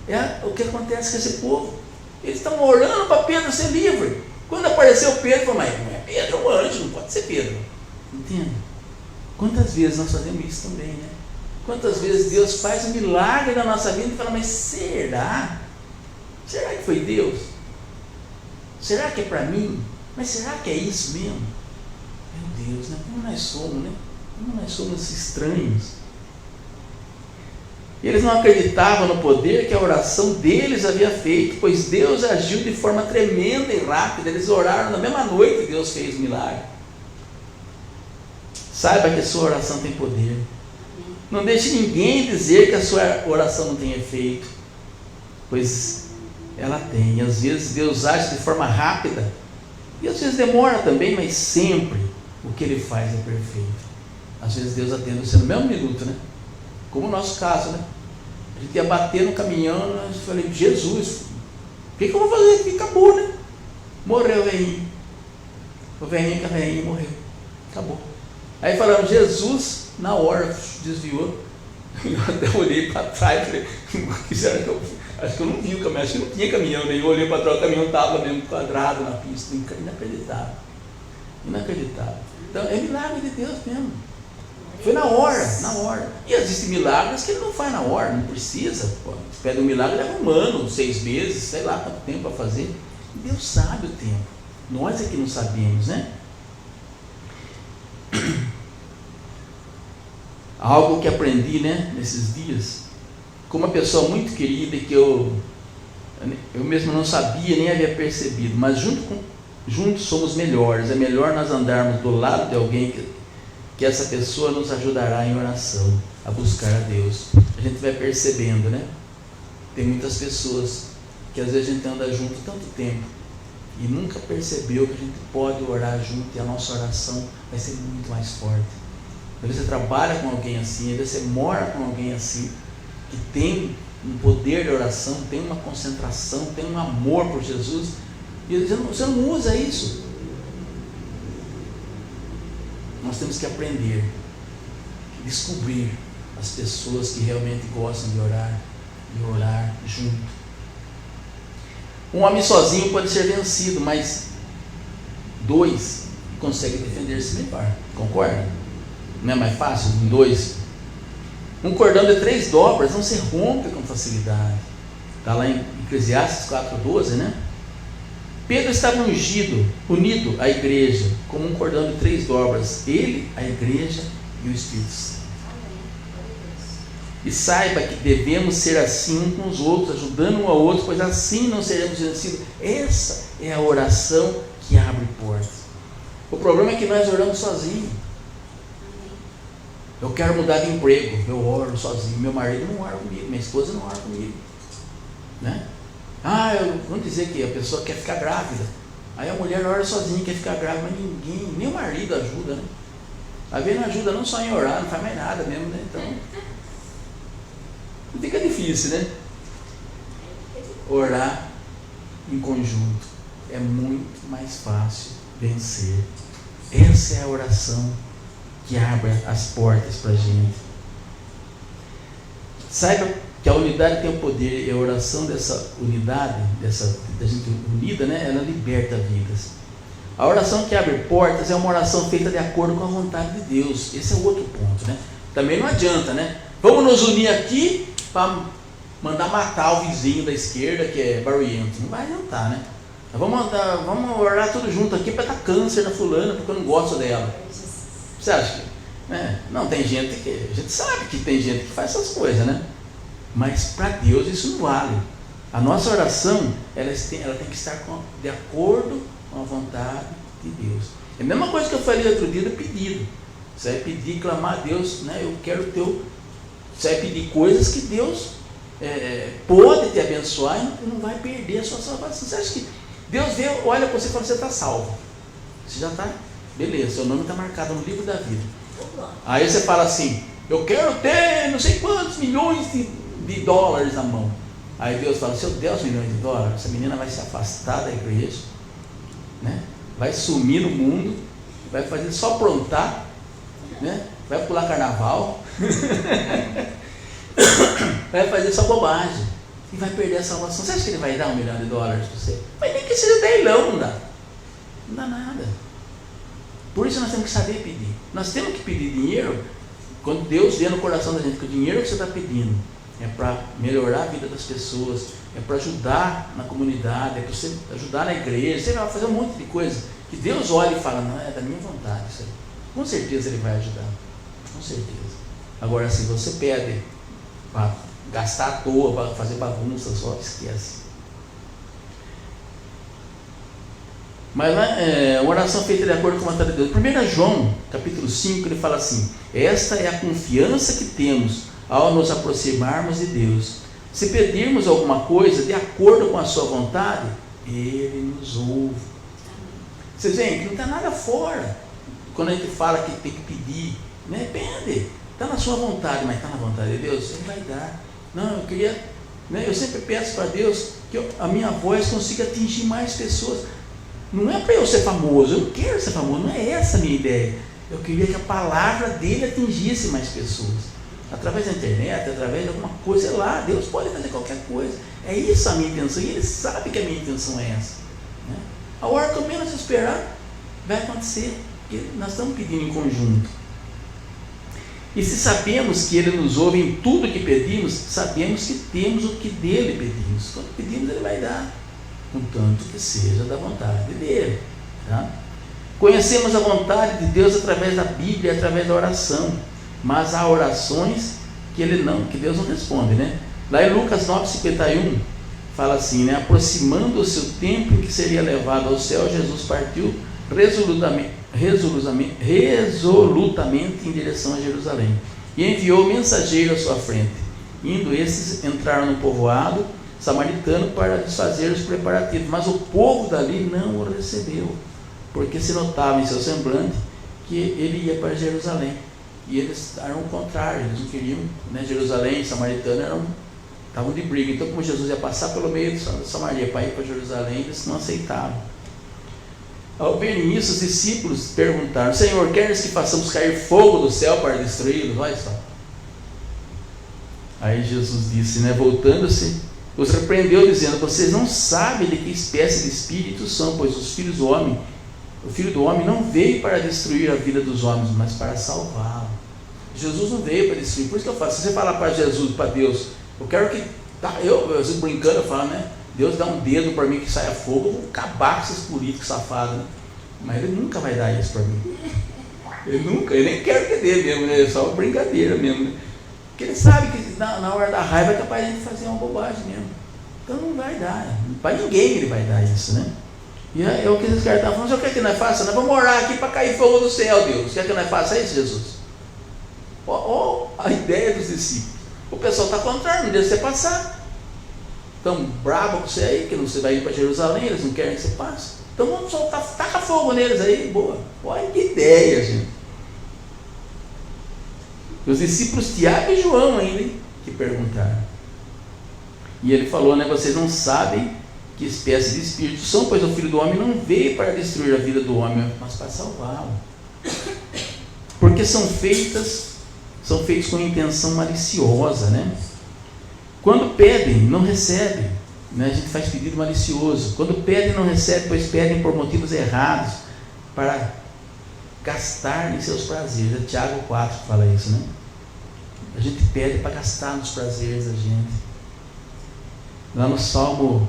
É o que acontece com esse povo. Eles estão orando para Pedro ser livre. Quando apareceu Pedro, falou, mas não é Pedro, é um anjo, não pode ser Pedro. Entende? Quantas vezes nós fazemos isso também, né? Quantas vezes Deus faz um milagre na nossa vida e fala, mas será? Será que foi Deus? Será que é para mim? Mas será que é isso mesmo? Meu Deus, né? Como nós somos, né? Como nós somos estranhos. Eles não acreditavam no poder que a oração deles havia feito, pois Deus agiu de forma tremenda e rápida. Eles oraram na mesma noite e Deus fez o milagre. Saiba que a sua oração tem poder. Não deixe ninguém dizer que a sua oração não tem efeito, pois ela tem. E às vezes Deus age de forma rápida, e às vezes demora também, mas sempre o que Ele faz é perfeito. Às vezes Deus atende você no mesmo minuto, né? Como o nosso caso, né? A gente ia bater no caminhão, eu falei, Jesus, o que eu vou fazer aqui? Acabou, né? Morreu o velhinho. O velhinho que a velhinha morreu. Acabou. Aí falaram, Jesus, na hora, desviou. Eu até olhei para trás e falei, o que será que eu fiz? Acho que eu não vi o caminhão, acho que não tinha caminhão, né? Eu olhei para trás, o caminhão estava mesmo quadrado na pista, inacreditável. Inacreditável. Então é milagre de Deus mesmo. Foi na hora, na hora. E existem milagres que Ele não faz na hora, não precisa. Pô. Se pede um milagre, leva um ano, 6 meses, sei lá quanto tempo para fazer. Deus sabe o tempo. Nós é que não sabemos, né? Algo que aprendi, né, nesses dias, com uma pessoa muito querida que eu mesmo não sabia, nem havia percebido, mas junto juntos somos melhores. É melhor nós andarmos do lado de alguém que essa pessoa nos ajudará em oração, a buscar a Deus. A gente vai percebendo, né? Tem muitas pessoas que às vezes a gente anda junto tanto tempo e nunca percebeu que a gente pode orar junto e a nossa oração vai ser muito mais forte. Às vezes você trabalha com alguém assim, às vezes você mora com alguém assim, que tem um poder de oração, tem uma concentração, tem um amor por Jesus, e você não usa isso. Nós temos que aprender, descobrir as pessoas que realmente gostam de orar e orar junto. Um homem sozinho pode ser vencido, mas dois conseguem defender-se melhor. Concorda? Não é mais fácil? Em dois. Um cordão de 3 dobras não se rompe com facilidade. Está lá em Eclesiastes 4,12, né? Pedro estava unido à igreja, como um cordão de 3 dobras. Ele, a igreja e o Espírito Santo. E saiba que devemos ser assim uns com os outros, ajudando um ao outro, pois assim não seremos vencidos. Essa é a oração que abre portas. O problema é que nós oramos sozinhos. Eu quero mudar de emprego, eu oro sozinho. Meu marido não ora comigo, minha esposa não ora comigo, né? Vamos dizer que a pessoa quer ficar grávida. Aí a mulher ora sozinha, quer ficar grávida, mas ninguém, nem o marido ajuda, né? Às vezes não ajuda não só em orar, não faz mais nada mesmo, né? Então fica difícil, né? Orar em conjunto é muito mais fácil vencer. Essa é a oração que abre as portas para a gente. Saiba que a unidade tem o poder, e a oração dessa unidade, da gente unida, né? Ela liberta vidas. A oração que abre portas é uma oração feita de acordo com a vontade de Deus. Esse é o outro ponto, né? Também não adianta, né? Vamos nos unir aqui para mandar matar o vizinho da esquerda que é barulhento. Não vai adiantar, né? Vamos orar tudo junto aqui para dar câncer na fulana porque eu não gosto dela. Você acha que... né? Não, tem gente que... a gente sabe que tem gente que faz essas coisas, né? Mas para Deus isso não vale. A nossa oração ela tem que estar de acordo com a vontade de Deus. É a mesma coisa que eu falei outro dia do pedido. Você vai pedir, clamar a Deus, né? Eu quero você vai pedir coisas que Deus pode te abençoar e não vai perder a sua salvação. Você acha que Deus olha para você e fala, você está salvo. Você já está, beleza, seu nome está marcado no livro da vida. Aí você fala assim, eu quero ter não sei quantos milhões de dólares na mão. Aí Deus fala, se eu der os milhões de dólares, essa menina vai se afastar da igreja, né? Vai sumir no mundo, vai fazer só aprontar, né? Vai pular carnaval, vai fazer só bobagem e vai perder a salvação. Você acha que ele vai dar $1 milhão para você? Mas nem que seja 10 não dá. Não dá nada. Por isso nós temos que saber pedir. Nós temos que pedir dinheiro quando Deus vê no coração da gente que o dinheiro que você está pedindo é para melhorar a vida das pessoas, é para ajudar na comunidade, é para você ajudar na igreja, você vai fazer um monte de coisa que Deus olha e fala, não, é da minha vontade isso aí. Com certeza Ele vai ajudar, com certeza. Agora, se você pede para gastar à toa, para fazer bagunça, só esquece. Mas uma oração feita de acordo com a vontade de Deus. 1 João, capítulo 5, ele fala assim, esta é a confiança que temos ao nos aproximarmos de Deus. Se pedirmos alguma coisa de acordo com a sua vontade, Ele nos ouve. Vocês veem que não está nada fora. Quando a gente fala que tem que pedir, né? Pede, está na sua vontade, mas está na vontade de Deus, Ele vai dar. Não, eu queria, né? Eu sempre peço para Deus que a minha voz consiga atingir mais pessoas. Não é para eu ser famoso, eu não quero ser famoso, não é essa a minha ideia. Eu queria que a palavra dele atingisse mais pessoas. Através da internet, através de alguma coisa, sei lá, Deus pode fazer qualquer coisa. É isso a minha intenção, e Ele sabe que a minha intenção é essa, né? A hora que eu menos esperar, vai acontecer, porque nós estamos pedindo em conjunto. E se sabemos que Ele nos ouve em tudo que pedimos, sabemos que temos o que dele pedimos. Quando pedimos, Ele vai dar, contanto que seja da vontade dele, tá? Conhecemos a vontade de Deus através da Bíblia, através da oração, mas há orações que Deus não responde, né? Lá em Lucas 9:51, fala assim, né? Aproximando-se o tempo em que seria levado ao céu, Jesus partiu resolutamente em direção a Jerusalém e enviou mensageiro à sua frente. Indo esses, entraram no povoado samaritano para desfazer os preparativos, mas o povo dali não o recebeu, porque se notava em seu semblante que ele ia para Jerusalém, e eles eram o contrário, eles não queriam, né? Jerusalém e Samaritano estavam de briga. Então, como Jesus ia passar pelo meio de Samaria para ir para Jerusalém, eles não aceitavam. Ao verem isso, os discípulos perguntaram: Senhor, queres que façamos cair fogo do céu para destruí-los? Olha só. Aí Jesus disse, né, voltando-se, os repreendeu, dizendo: vocês não sabem de que espécie de espíritos são, pois o Filho do Homem não veio para destruir a vida dos homens, mas para salvá-la. Jesus não veio para destruir. Por isso que eu falo, se você falar para Jesus, para Deus, eu quero que, eu brincando, eu falo, né, Deus dá um dedo para mim que saia fogo, eu vou acabar com esses políticos safados, né? Mas Ele nunca vai dar isso para mim. Ele nem quer que dê mesmo, né? É só uma brincadeira mesmo, né? Porque Ele sabe que na hora da raiva é capaz de fazer uma bobagem mesmo. Então não vai dar, para ninguém Ele vai dar isso, né? E é o que esses caras estavam falando: o que é que nós façamos? Nós vamos orar aqui para cair fogo do céu, Deus. Quer que nós façamos isso, Jesus? Olha a ideia dos discípulos. O pessoal está contrário, não deixa você passar. Estão bravos com você aí, que você vai ir para Jerusalém, eles não querem que você passe. Então vamos soltar, taca fogo neles aí, boa. Olha que ideia, gente. Os discípulos Tiago e João ainda, hein, que perguntaram. E ele falou, né, vocês não sabem que espécie de espíritos são, pois o Filho do Homem não veio para destruir a vida do homem, mas para salvá-lo. Porque são feitos com intenção maliciosa, né? Quando pedem, não recebem, né? A gente faz pedido malicioso. Quando pedem, não recebem, pois pedem por motivos errados, para gastar em seus prazeres. É Tiago 4 que fala isso, né? A gente pede para gastar nos prazeres da gente. Lá no Salmo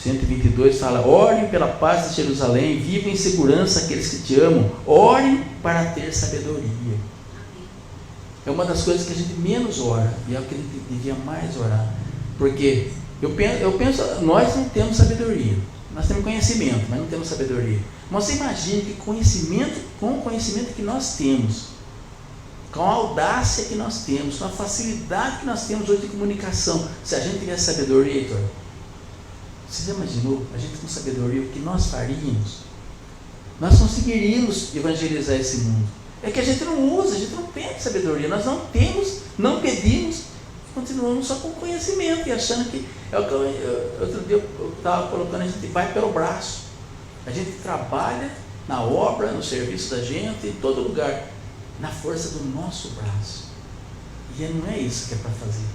122 fala: orem pela paz de Jerusalém, vivam em segurança aqueles que te amam, orem para ter sabedoria. É uma das coisas que a gente menos ora, e é o que a gente devia mais orar, porque eu penso, nós não temos sabedoria, nós temos conhecimento, mas não temos sabedoria. Mas você imagina que com o conhecimento que nós temos, com a audácia que nós temos, com a facilidade que nós temos hoje de comunicação, se a gente tivesse sabedoria, Heitor, você já imaginou, a gente com sabedoria, o que nós faríamos? Nós conseguiríamos evangelizar esse mundo. É que a gente não usa, a gente não pede sabedoria, nós não temos, não pedimos, continuamos só com conhecimento e achando que, outro dia eu estava colocando, a gente vai pelo braço, a gente trabalha na obra, no serviço da gente, em todo lugar, na força do nosso braço. E não é isso que é para fazer,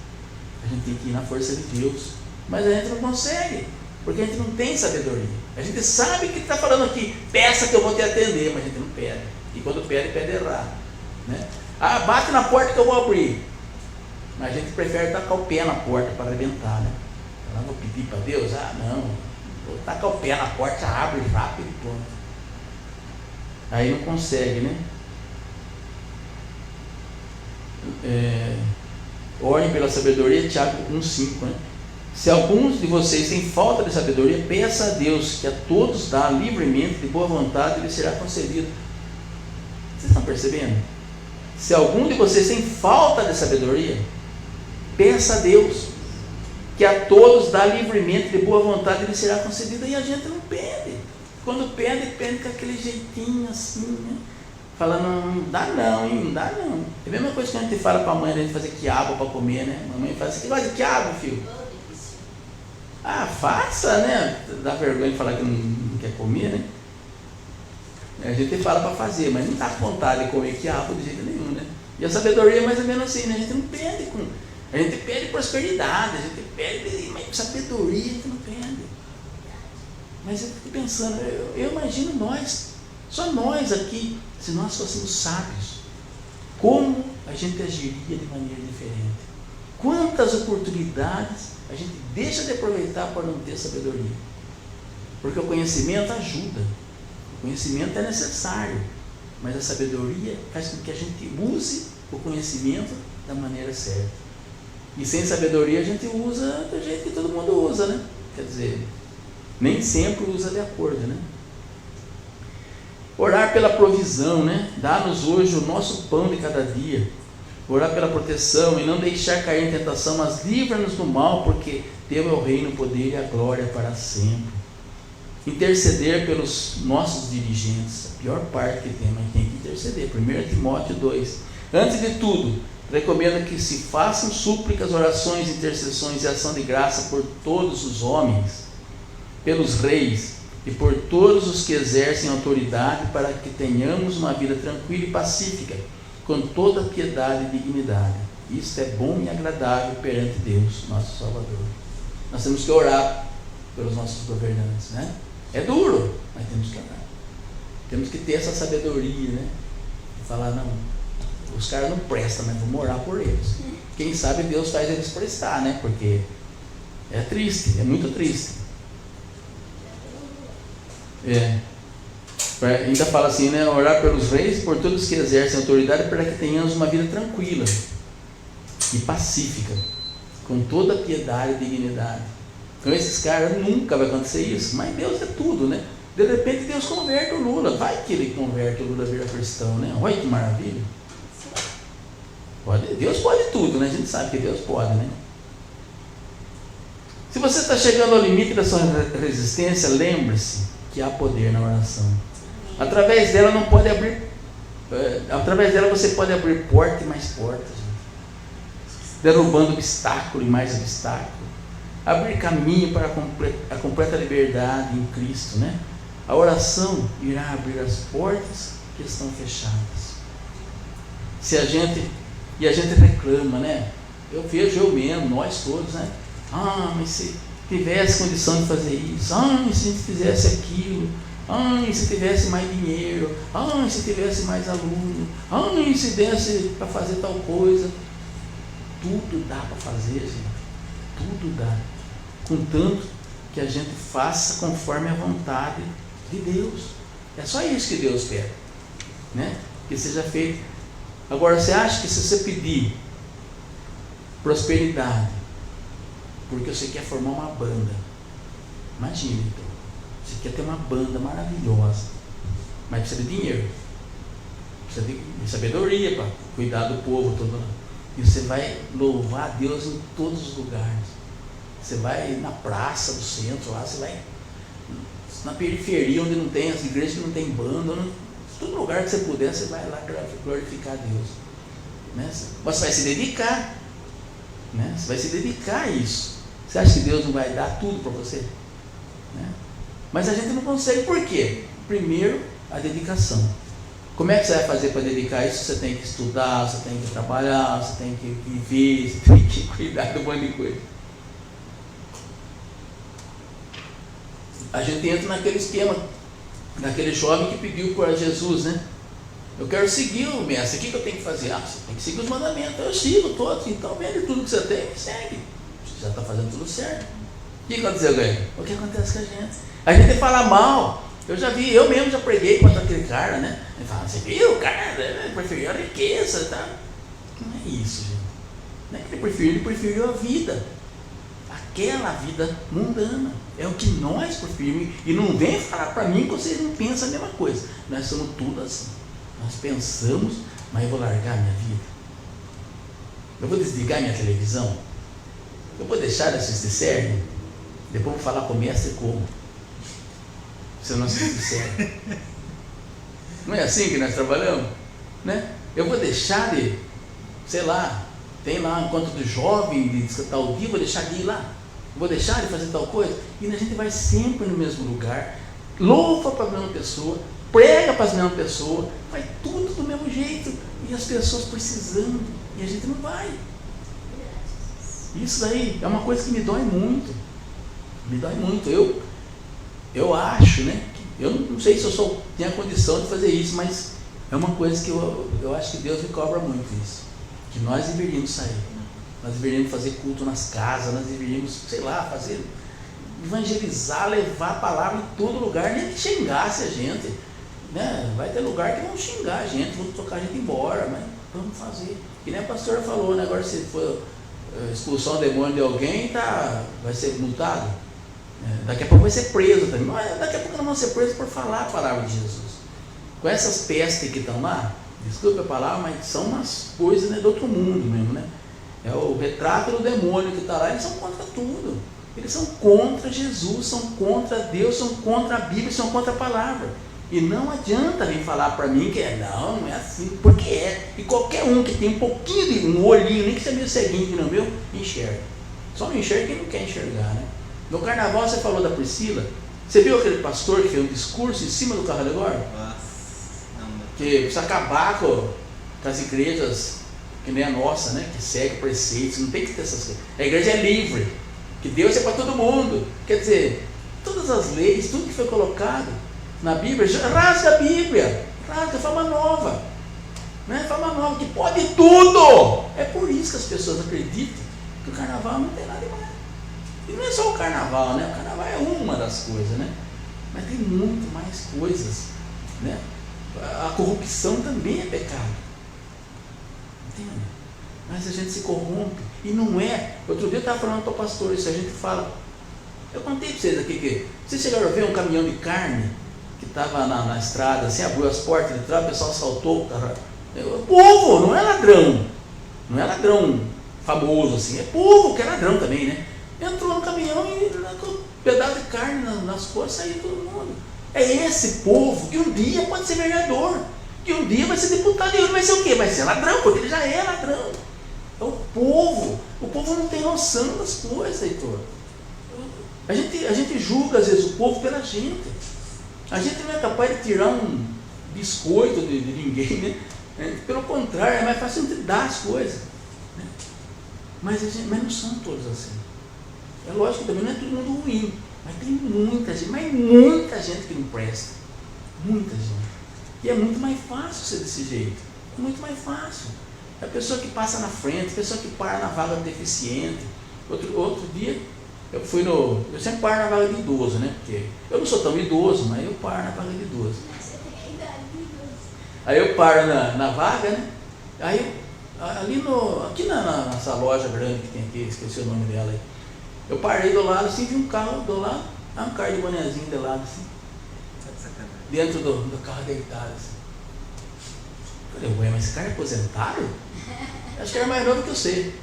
a gente tem que ir na força de Deus, mas a gente não consegue, porque a gente não tem sabedoria. A gente sabe que está falando aqui, peça que eu vou te atender, mas a gente não pede. E quando pede errado, né? Bate na porta que eu vou abrir. Mas a gente prefere tacar o pé na porta para arrebentar, né? Eu vou pedir para Deus, não, vou tacar o pé na porta, abre rápido e pronto. Aí não consegue, né? Orem pela sabedoria, Tiago 1,5, né? Se alguns de vocês têm falta de sabedoria, peça a Deus, que a todos dá livremente, de boa vontade, e lhe será concedido. Vocês estão percebendo? Se algum de vocês tem falta de sabedoria, peça a Deus, que a todos dá livremente, de boa vontade, e lhe será concedido. E a gente não pede. Quando pede com aquele jeitinho assim, né? Fala, não dá não, hein? Não dá não. É a mesma coisa que a gente fala para a mãe, a gente fazer quiabo para comer, né? A mãe fala assim: que gosta de quiabo, filho? Faça, né? Dá vergonha de falar que não quer comer, né? A gente fala para fazer, mas não está com vontade de comer quiabo de jeito nenhum, né? E a sabedoria é mais ou menos assim, né? A gente não pede a gente pede prosperidade, a gente pede, mas sabedoria a gente não pede. Mas eu fico pensando, eu imagino só nós aqui, se nós fôssemos sábios, como a gente agiria de maneira diferente. Quantas oportunidades a gente deixa de aproveitar por não ter sabedoria. Porque o conhecimento ajuda. O conhecimento é necessário, mas a sabedoria faz com que a gente use o conhecimento da maneira certa. E sem sabedoria a gente usa do jeito que todo mundo usa, né? Quer dizer, nem sempre usa de acordo, né? Orar pela provisão, né? Dá-nos hoje o nosso pão de cada dia. Orar pela proteção e não deixar cair em tentação, mas livra-nos do mal, porque teu é o reino, o poder e a glória para sempre. Interceder pelos nossos dirigentes, a pior parte que tem, mas tem que interceder. 1 Timóteo 2. Antes de tudo, recomenda que se façam súplicas, orações, intercessões e ação de graça por todos os homens, pelos reis e por todos os que exercem autoridade, para que tenhamos uma vida tranquila e pacífica, com toda piedade e dignidade. Isto é bom e agradável perante Deus, nosso Salvador. Nós temos que orar pelos nossos governantes, né? É duro, mas temos que orar. Temos que ter essa sabedoria, né? De falar, não, os caras não prestam, mas vamos orar por eles. Quem sabe Deus faz eles prestar, né? Porque é triste, é muito triste. Ainda fala assim, né? Orar pelos reis e por todos que exercem autoridade, para que tenhamos uma vida tranquila e pacífica, com toda piedade e dignidade. Então esses caras nunca vai acontecer isso, mas Deus é tudo, né? De repente Deus converte o Lula, vai que ele converte o Lula a virar cristão, né? Olha que maravilha. Deus pode tudo, né? A gente sabe que Deus pode, né? Se você está chegando ao limite da sua resistência, lembre-se que há poder na oração. Através dela você pode abrir porta e mais portas, derrubando obstáculo e mais obstáculo, abrir caminho para a completa liberdade em Cristo, né? A oração irá abrir as portas que estão fechadas. E a gente reclama, né? Eu vejo eu mesmo, nós todos, né? Mas se tivesse condição de fazer isso, se a gente fizesse aquilo, se tivesse mais dinheiro, se tivesse mais aluno, se desse para fazer tal coisa. Tudo dá para fazer, gente. Tudo dá. Contanto que a gente faça conforme a vontade de Deus. É só isso que Deus quer, né? Que seja feito. Agora, você acha que se você pedir prosperidade, porque você quer formar uma banda, imagina então, você quer ter uma banda maravilhosa, mas precisa de dinheiro, precisa de sabedoria para cuidar do povo todo, e você vai louvar a Deus em todos os lugares. Você vai na praça do centro lá, você vai na periferia onde não tem, as igrejas que não tem banda, todo lugar que você puder, você vai lá glorificar a Deus, né? Mas você vai se dedicar, né? Você vai se dedicar a isso. Você acha que Deus não vai dar tudo para você, né? Mas a gente não consegue. Por quê? Primeiro, a dedicação. Como é que você vai fazer para dedicar isso? Você tem que estudar, você tem que trabalhar, você tem que viver, você tem que cuidar de um monte de coisa. A gente entra naquele esquema, naquele jovem que pediu para Jesus, né? Eu quero seguir o mestre, o que eu tenho que fazer? Você tem que seguir os mandamentos. Eu sigo todos, então vende tudo que você tem e segue. Você já está fazendo tudo certo. O que aconteceu, Gael? O que acontece com a gente? A gente fala mal. Eu mesmo já preguei contra aquele cara, né? Ele fala, você viu, o cara preferiu a riqueza, tá? Não é isso, gente. Não é que ele preferiu a vida. Aquela vida mundana. É o que nós preferimos. E não vem falar para mim que vocês não pensam a mesma coisa. Nós somos tudo assim. Nós pensamos, mas eu vou largar minha vida. Eu vou desligar minha televisão. Eu vou deixar de assistir série. Depois vou falar com o mestre como. Se eu não assistir série. Não é assim que nós trabalhamos? Né? Eu vou deixar de, sei lá, tem lá um encontro do jovem, de tal dia, vou deixar de ir lá. Vou deixar de fazer tal coisa. E a gente vai sempre no mesmo lugar, louva para a mesma pessoa, prega para as mesmas pessoas, faz tudo do mesmo jeito, e as pessoas precisando, e a gente não vai. Isso daí é uma coisa que me dói muito. Me dói muito. Eu acho, né? Eu não sei se eu tenho a condição de fazer isso, mas é uma coisa que eu acho que Deus me cobra muito isso. Que nós deveríamos sair. Nós deveríamos fazer culto nas casas, nós deveríamos, sei lá, evangelizar, levar a palavra em todo lugar, nem que xingasse a gente, né? Vai ter lugar que vão xingar a gente, vão tocar a gente embora, mas vamos fazer. E nem a pastora falou, né? Agora se for expulsar um demônio de alguém, vai ser multado. Daqui a pouco vai ser preso também. Mas daqui a pouco não vão ser presos por falar a palavra de Jesus. Com essas pestes que estão lá, desculpa a palavra, mas são umas coisas, né, do outro mundo mesmo, né? É o retrato do demônio que está lá. Eles são contra tudo. Eles são contra Jesus, são contra Deus, são contra a Bíblia, são contra a palavra. E não adianta vir falar para mim que não é assim, porque é. E qualquer um que tem um pouquinho de um olhinho, nem que seja meio ceguinho que não meu, enxerga. Só não enxerga quem não quer enxergar, né? No carnaval você falou da Priscila. Você viu aquele pastor que fez um discurso em cima do carro alegórico? Que precisa acabar com as igrejas que nem a nossa, né? Que segue preceitos, não tem que ter essas coisas. A igreja é livre, que Deus é para todo mundo. Quer dizer, todas as leis, tudo que foi colocado na Bíblia, rasga a Bíblia, rasga, fama nova, né? Fama nova, que pode tudo. É por isso que as pessoas acreditam que o carnaval não tem nada demais. E não é só o carnaval, né? O carnaval é uma das coisas, né? Mas tem muito mais coisas, né? A corrupção também é pecado. Entende? Mas a gente se corrompe. E não é. Outro dia eu estava falando para o pastor, isso a gente fala. Eu contei para vocês aqui que vocês chegaram a ver um caminhão de carne que estava na estrada, assim, abriu as portas de trás, o pessoal saltou. O povo, não é ladrão. Não é ladrão famoso assim, é povo que é ladrão também, né? Entrou no caminhão e com um pedaço de carne nas costas, saiu todo mundo. É esse povo que um dia pode ser vereador, que um dia vai ser deputado, e ele vai ser o quê? Vai ser ladrão, porque ele já é ladrão. É o povo não tem noção das coisas, Heitor. A gente julga às vezes o povo pela gente. A gente não é capaz de tirar um biscoito de ninguém, né? Pelo contrário, é mais fácil a gente dar as coisas, né? Mas não são todos assim. É lógico que também não é todo mundo ruim, mas tem muita gente que não presta. Muita gente. E é muito mais fácil ser desse jeito. É muito mais fácil. É a pessoa que passa na frente, a pessoa que para na vaga do deficiente. Outro dia, eu sempre paro na vaga de idoso, né? Porque eu não sou tão idoso, mas eu paro na vaga de idoso. Aí eu paro na vaga, né? Aí, aqui nessa loja grande que tem aqui, esqueci o nome dela aí. Eu parei do lado, assim, vi um carro do lado, um cara de bonezinho do lado, assim, dentro do carro deitado, assim. Falei, ué, mas esse cara é aposentado? Acho que era mais novo que eu sei.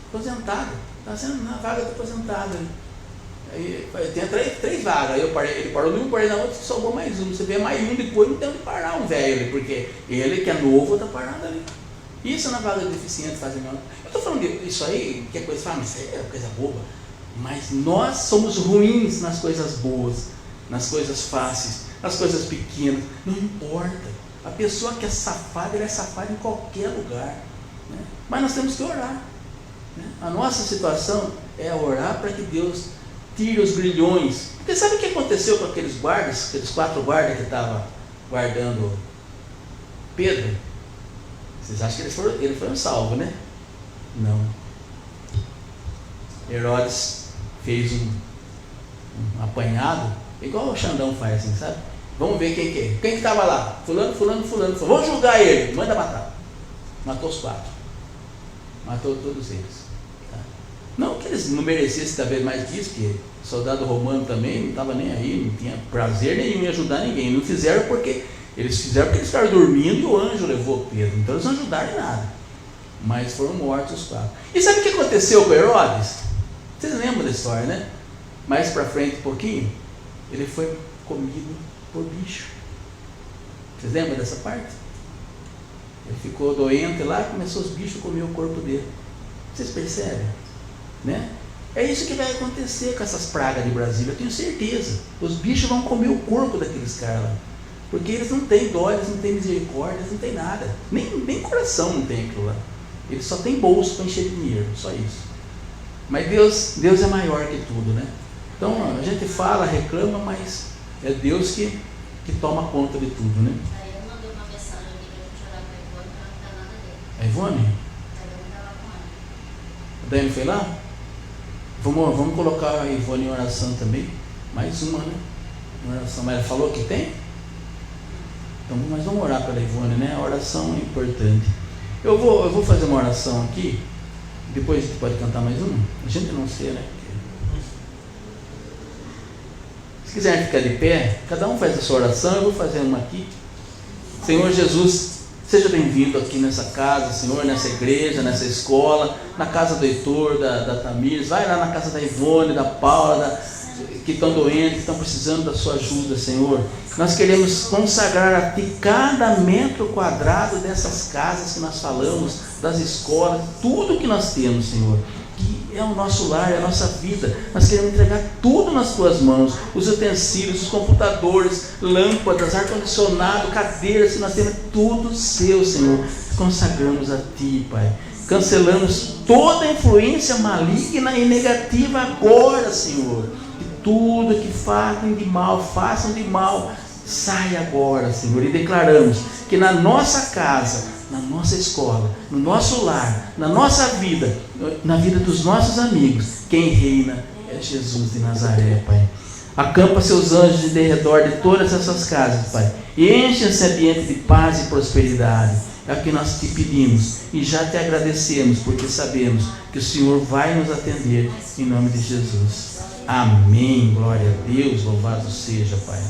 Aposentado. Está sendo na vaga do aposentado. Aí tem três vagas. Aí ele parou numa, parei na outra, sobrou mais um. Você vê mais um depois, não tem onde parar um velho ali, porque ele que é novo está parado ali. Isso na vaga do deficiente fazem mal. Eu estou falando disso aí, que é coisa fala, mas isso aí é coisa boba. Mas nós somos ruins nas coisas boas, nas coisas fáceis, nas coisas pequenas. Não importa. A pessoa que é safada, ela é safada em qualquer lugar, né? Mas nós temos que orar, né? A nossa situação é orar para que Deus tire os grilhões. Porque sabe o que aconteceu com aqueles guardas, aqueles 4 guardas que estavam guardando Pedro? Vocês acham que eles foram salvos, né? Não. Herodes fez um apanhado, igual o Xandão faz assim, sabe? Vamos ver quem que é. Quem que estava lá? Fulano. Vamos julgar ele. Manda matar. Matou os 4. Matou todos eles. Tá? Não que eles não merecessem talvez mais disso, porque o soldado romano também não estava nem aí, não tinha prazer nenhum em ajudar ninguém. Não fizeram porque eles ficaram dormindo e o anjo levou Pedro. Então eles não ajudaram em nada. Mas foram mortos os 4. E sabe o que aconteceu com Herodes? Vocês lembram da história, né? Mais para frente um pouquinho, ele foi comido por bicho. Vocês lembram dessa parte? Ele ficou doente lá e começou os bichos a comer o corpo dele. Vocês percebem? Né? É isso que vai acontecer com essas pragas de Brasília, eu tenho certeza. Os bichos vão comer o corpo daqueles caras lá. Porque eles não têm dó, eles não têm misericórdia, eles não têm nada. Nem coração não tem aquilo lá. Eles só têm bolso para encher de dinheiro, só isso. Mas Deus é maior que tudo, né? Então a gente fala, reclama, mas é Deus que toma conta de tudo, né? Aí eu mandei uma mensagem aqui pra gente orar pra Ivone, pra não dar nada dele. A Ivone? Aí eu vou falar com ela. A Daiane foi lá? Vamos colocar a Ivone em oração também. Mais uma, né? Uma oração. Mas ela falou que tem? Então nós vamos orar pela Ivone, né? A oração é importante. Eu vou fazer uma oração aqui. Depois a gente pode cantar mais uma? A gente não sei, né? Se quiserem ficar de pé, cada um faz a sua oração, eu vou fazer uma aqui. Senhor Jesus, seja bem-vindo aqui nessa casa, Senhor, nessa igreja, nessa escola, na casa do Heitor, da Tamires, vai lá na casa da Ivone, da Paula, que estão doentes, que estão precisando da sua ajuda, Senhor. Nós queremos consagrar a Ti cada metro quadrado dessas casas que nós falamos, das escolas, tudo que nós temos, Senhor, que é o nosso lar, é a nossa vida. Nós queremos entregar tudo nas Tuas mãos, os utensílios, os computadores, lâmpadas, ar-condicionado, cadeiras, que nós temos, tudo seu, Senhor. Consagramos a Ti, Pai. Cancelamos toda a influência maligna e negativa agora, Senhor. Que tudo que façam de mal, sai agora, Senhor. E declaramos que na nossa casa, na nossa escola, no nosso lar, na nossa vida, na vida dos nossos amigos, quem reina é Jesus de Nazaré, Pai. Acampa seus anjos de derredor de todas essas casas, Pai, e enche esse ambiente de paz e prosperidade. É o que nós te pedimos e já te agradecemos, porque sabemos que o Senhor vai nos atender, em nome de Jesus. Amém. Glória a Deus. Louvado seja, Pai.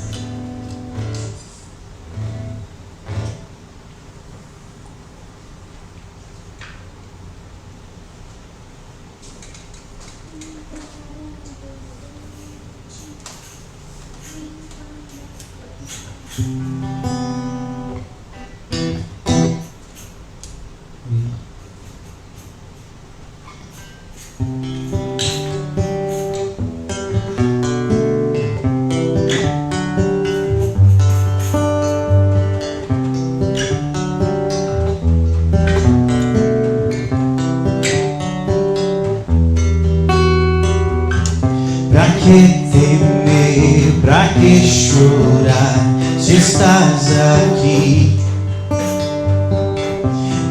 Pra que temer, pra que chorar, se estás aqui?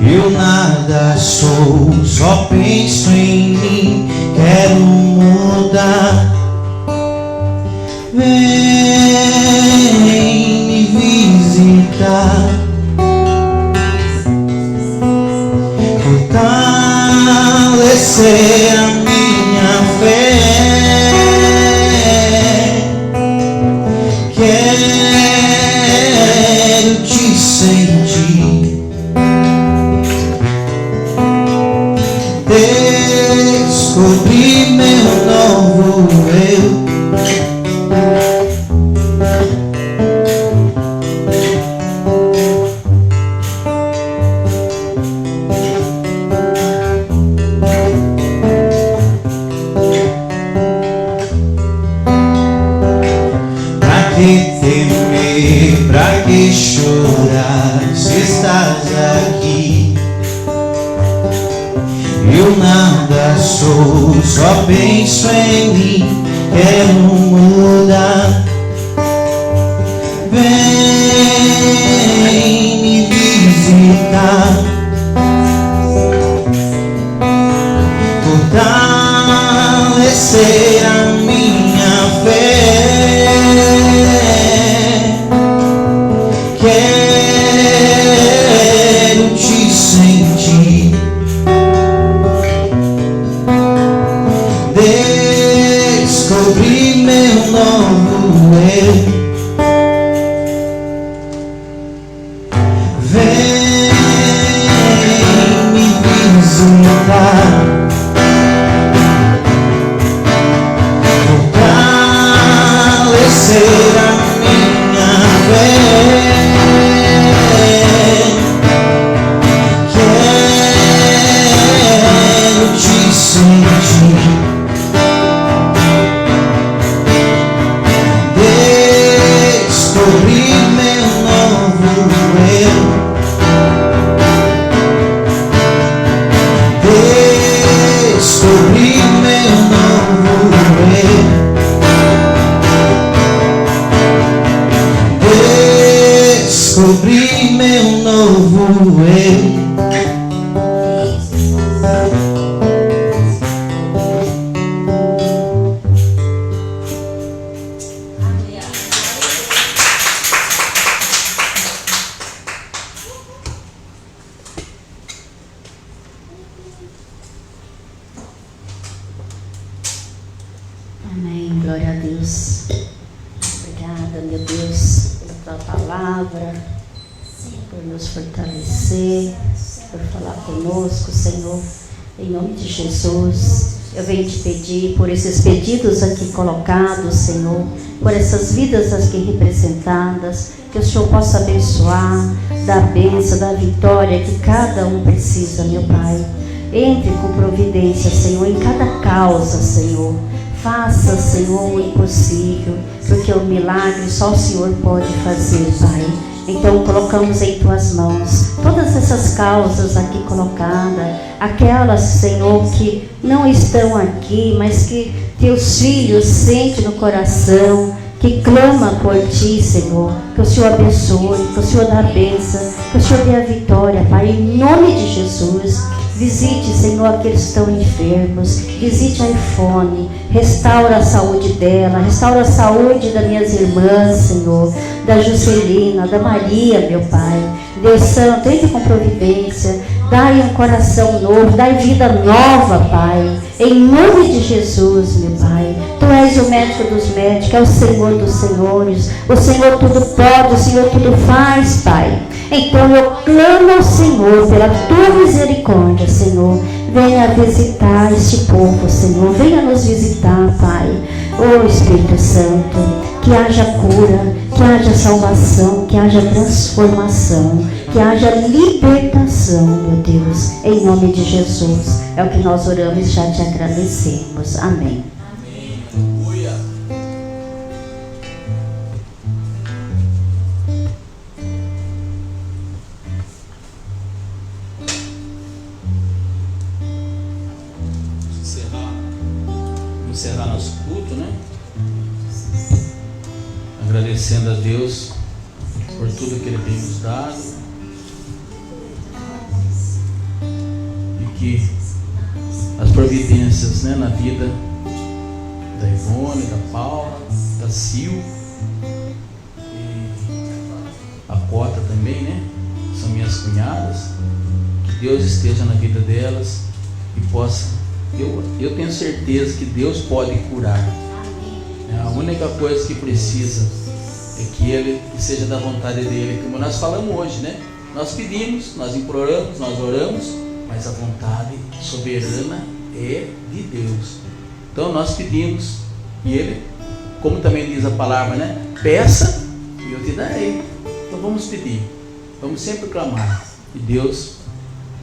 Eu nada sou, só penso em mim, quero mudar. Vem me visitar, fortalecer a minha fé. Quero te sentir, descobrir meu novo eu. Pra que temer, pra que chorar, se estás aqui? Eu nada sou, só penso em mim, quero mudar. Vem me visitar, fortalecer a minha fé. Quero te sentir, descobrir meu novo eu. Vem me visitar, fortalecer a minha fé. Quero te sentir, descobrir meu novo eu. Descobrir meu novo eu. Descobrir meu novo eu. Amém, glória a Deus. nos fortalecer, por falar conosco, Senhor. Em nome de Jesus, eu venho te pedir por esses pedidos aqui colocados, Senhor, por essas vidas aqui representadas, que o Senhor possa abençoar, dar a bênção, dar a vitória que cada um precisa, meu Pai. Entre com providência, Senhor, em cada causa, Senhor. Faça, Senhor, o impossível, porque o milagre só o Senhor pode fazer, Pai. Então colocamos em Tuas mãos todas essas causas aqui colocadas, aquelas, Senhor, que não estão aqui, mas que Teus filhos sentem no coração, que clama por Ti, Senhor. Que o Senhor abençoe, que o Senhor dê a bênção, que o Senhor dê a vitória, Pai, em nome de Jesus. Visite, Senhor, aqueles que estão enfermos. Visite a Ifone. Restaura a saúde dela. Restaura a saúde das minhas irmãs, Senhor. Da Juscelina, da Maria, meu Pai. Deus Santo, entre com providência. Dai um coração novo. Dai vida nova, Pai. Em nome de Jesus, meu Pai. Tu és o médico dos médicos. É o Senhor dos senhores. O Senhor tudo pode. O Senhor tudo faz, Pai. Então eu clamo ao Senhor pela Tua misericórdia, Senhor. Venha visitar este povo, Senhor. Venha nos visitar, Pai. Oh Espírito Santo, que haja cura, que haja salvação, que haja transformação, que haja libertação, meu Deus. Em nome de Jesus. É o que nós oramos e já te agradecemos. Amém. Encerrar nosso culto, né? Agradecendo a Deus por tudo que Ele tem nos dado e que as providências, né, na vida da Ivone, da Paula, da Sil e a Cota também, né? São minhas cunhadas. Que Deus esteja na vida delas e possa. Eu tenho certeza que Deus pode curar. A única coisa que precisa é que seja da vontade dele, como nós falamos hoje, né? Nós pedimos, nós imploramos, nós oramos, mas a vontade soberana é de Deus. Então nós pedimos e Ele, como também diz a palavra, né? Peça e eu te darei. Então vamos pedir, vamos sempre clamar e Deus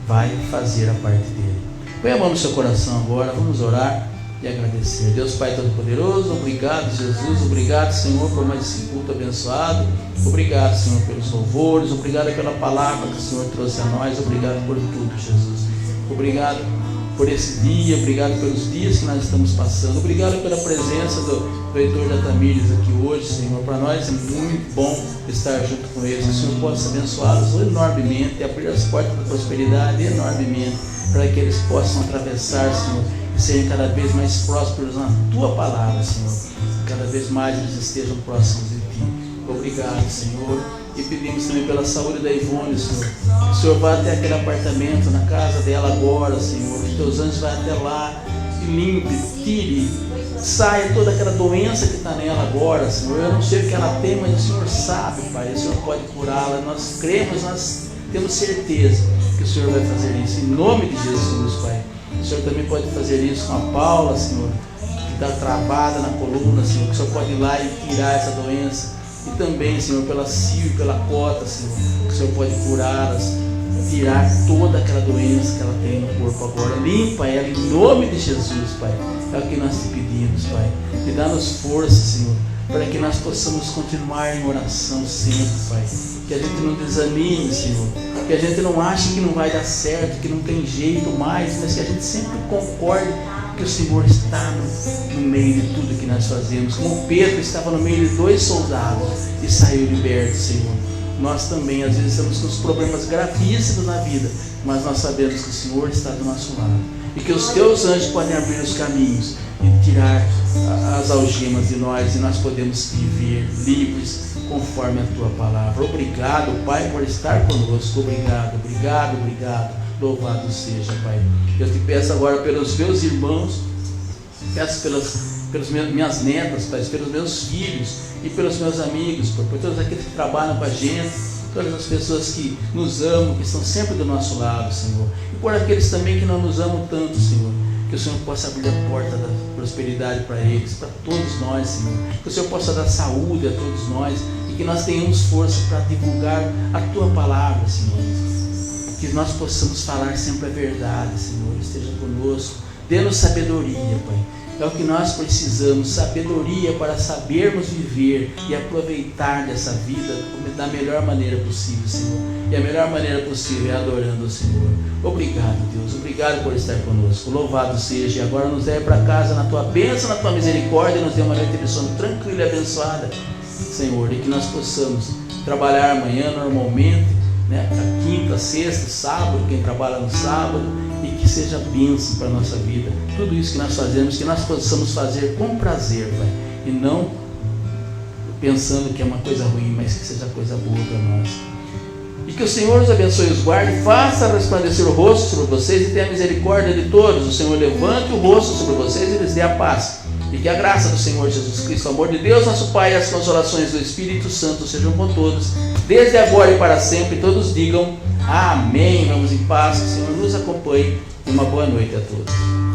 vai fazer a parte dele. Põe a mão no seu coração agora, vamos orar e agradecer. Deus Pai Todo-Poderoso, obrigado Jesus, obrigado Senhor por mais esse culto abençoado, obrigado Senhor pelos louvores, obrigado pela palavra que o Senhor trouxe a nós, obrigado por tudo Jesus, obrigado por esse dia, obrigado pelos dias que nós estamos passando, obrigado pela presença do Heitor da Tamires aqui hoje, Senhor. Para nós é muito bom estar junto com eles, que o Senhor possa abençoá-los enormemente e abrir as portas da prosperidade enormemente, para que eles possam atravessar, Senhor, e serem cada vez mais prósperos na Tua palavra, Senhor. Cada vez mais eles estejam próximos de Ti. Obrigado, Senhor. E pedimos também pela saúde da Ivone, Senhor. Que o Senhor vá até aquele apartamento, na casa dela agora, Senhor. Que Teus anjos vá até lá e limpe, tire, saia toda aquela doença que está nela agora, Senhor. Eu não sei o que ela tem, mas o Senhor sabe, Pai. O Senhor pode curá-la. Nós cremos, nós temos certeza que o Senhor vai fazer isso. Em nome de Jesus, Pai. O Senhor também pode fazer isso com a Paula, Senhor, que está travada na coluna, Senhor. Que o Senhor pode ir lá e tirar essa doença. E também, Senhor, pela Sil e pela Cota, Senhor, que o Senhor pode curá-las, tirar toda aquela doença que ela tem no corpo agora. Limpa ela em nome de Jesus, Pai. É o que nós te pedimos, Pai. E dá-nos força, Senhor, para que nós possamos continuar em oração sempre, Pai. Que a gente não desanime, Senhor. Que a gente não ache que não vai dar certo, que não tem jeito mais, mas que a gente sempre concorde que o Senhor está no meio de tudo que nós fazemos. Como Pedro estava no meio de 2 soldados e saiu liberto, Senhor. Nós também, às vezes, estamos com os problemas gravíssimos na vida, mas nós sabemos que o Senhor está do nosso lado. E que os Teus anjos podem abrir os caminhos e tirar as algemas de nós, e nós podemos viver livres conforme a Tua palavra. Obrigado, Pai, por estar conosco. Obrigado, obrigado, obrigado. Louvado seja, Pai. Eu te peço agora pelos meus irmãos, peço pelas minhas netas, Pai, pelos meus filhos e pelos meus amigos, por todos aqueles que trabalham com a gente, todas as pessoas que nos amam, que estão sempre do nosso lado, Senhor. E por aqueles também que não nos amam tanto, Senhor. Que o Senhor possa abrir a porta da prosperidade para eles, para todos nós, Senhor. Que o Senhor possa dar saúde a todos nós e que nós tenhamos força para divulgar a Tua palavra, Senhor. Que nós possamos falar sempre a verdade, Senhor. Esteja conosco. Dê-nos sabedoria, Pai. É o que nós precisamos, sabedoria para sabermos viver e aproveitar dessa vida da melhor maneira possível, Senhor. E a melhor maneira possível é adorando o Senhor. Obrigado, Deus. Obrigado por estar conosco. Louvado seja. E agora nos leve para casa na Tua bênção, na Tua misericórdia. Nos dê uma noite de sono tranquila e abençoada, Senhor. E que nós possamos trabalhar amanhã normalmente, né? A quinta, sexta, sábado, quem trabalha no sábado. E que seja bênção para a nossa vida. Tudo isso que nós fazemos, que nós possamos fazer com prazer, Pai. E não pensando que é uma coisa ruim, mas que seja coisa boa para nós. E que o Senhor os abençoe e os guarde, faça resplandecer o rosto sobre vocês e tenha misericórdia de todos. O Senhor levante o rosto sobre vocês e lhes dê a paz. E que a graça do Senhor Jesus Cristo, o amor de Deus, nosso Pai, e as consolações do Espírito Santo sejam com todos, desde agora e para sempre. Todos digam amém. Vamos em paz, que o Senhor nos acompanhe e uma boa noite a todos.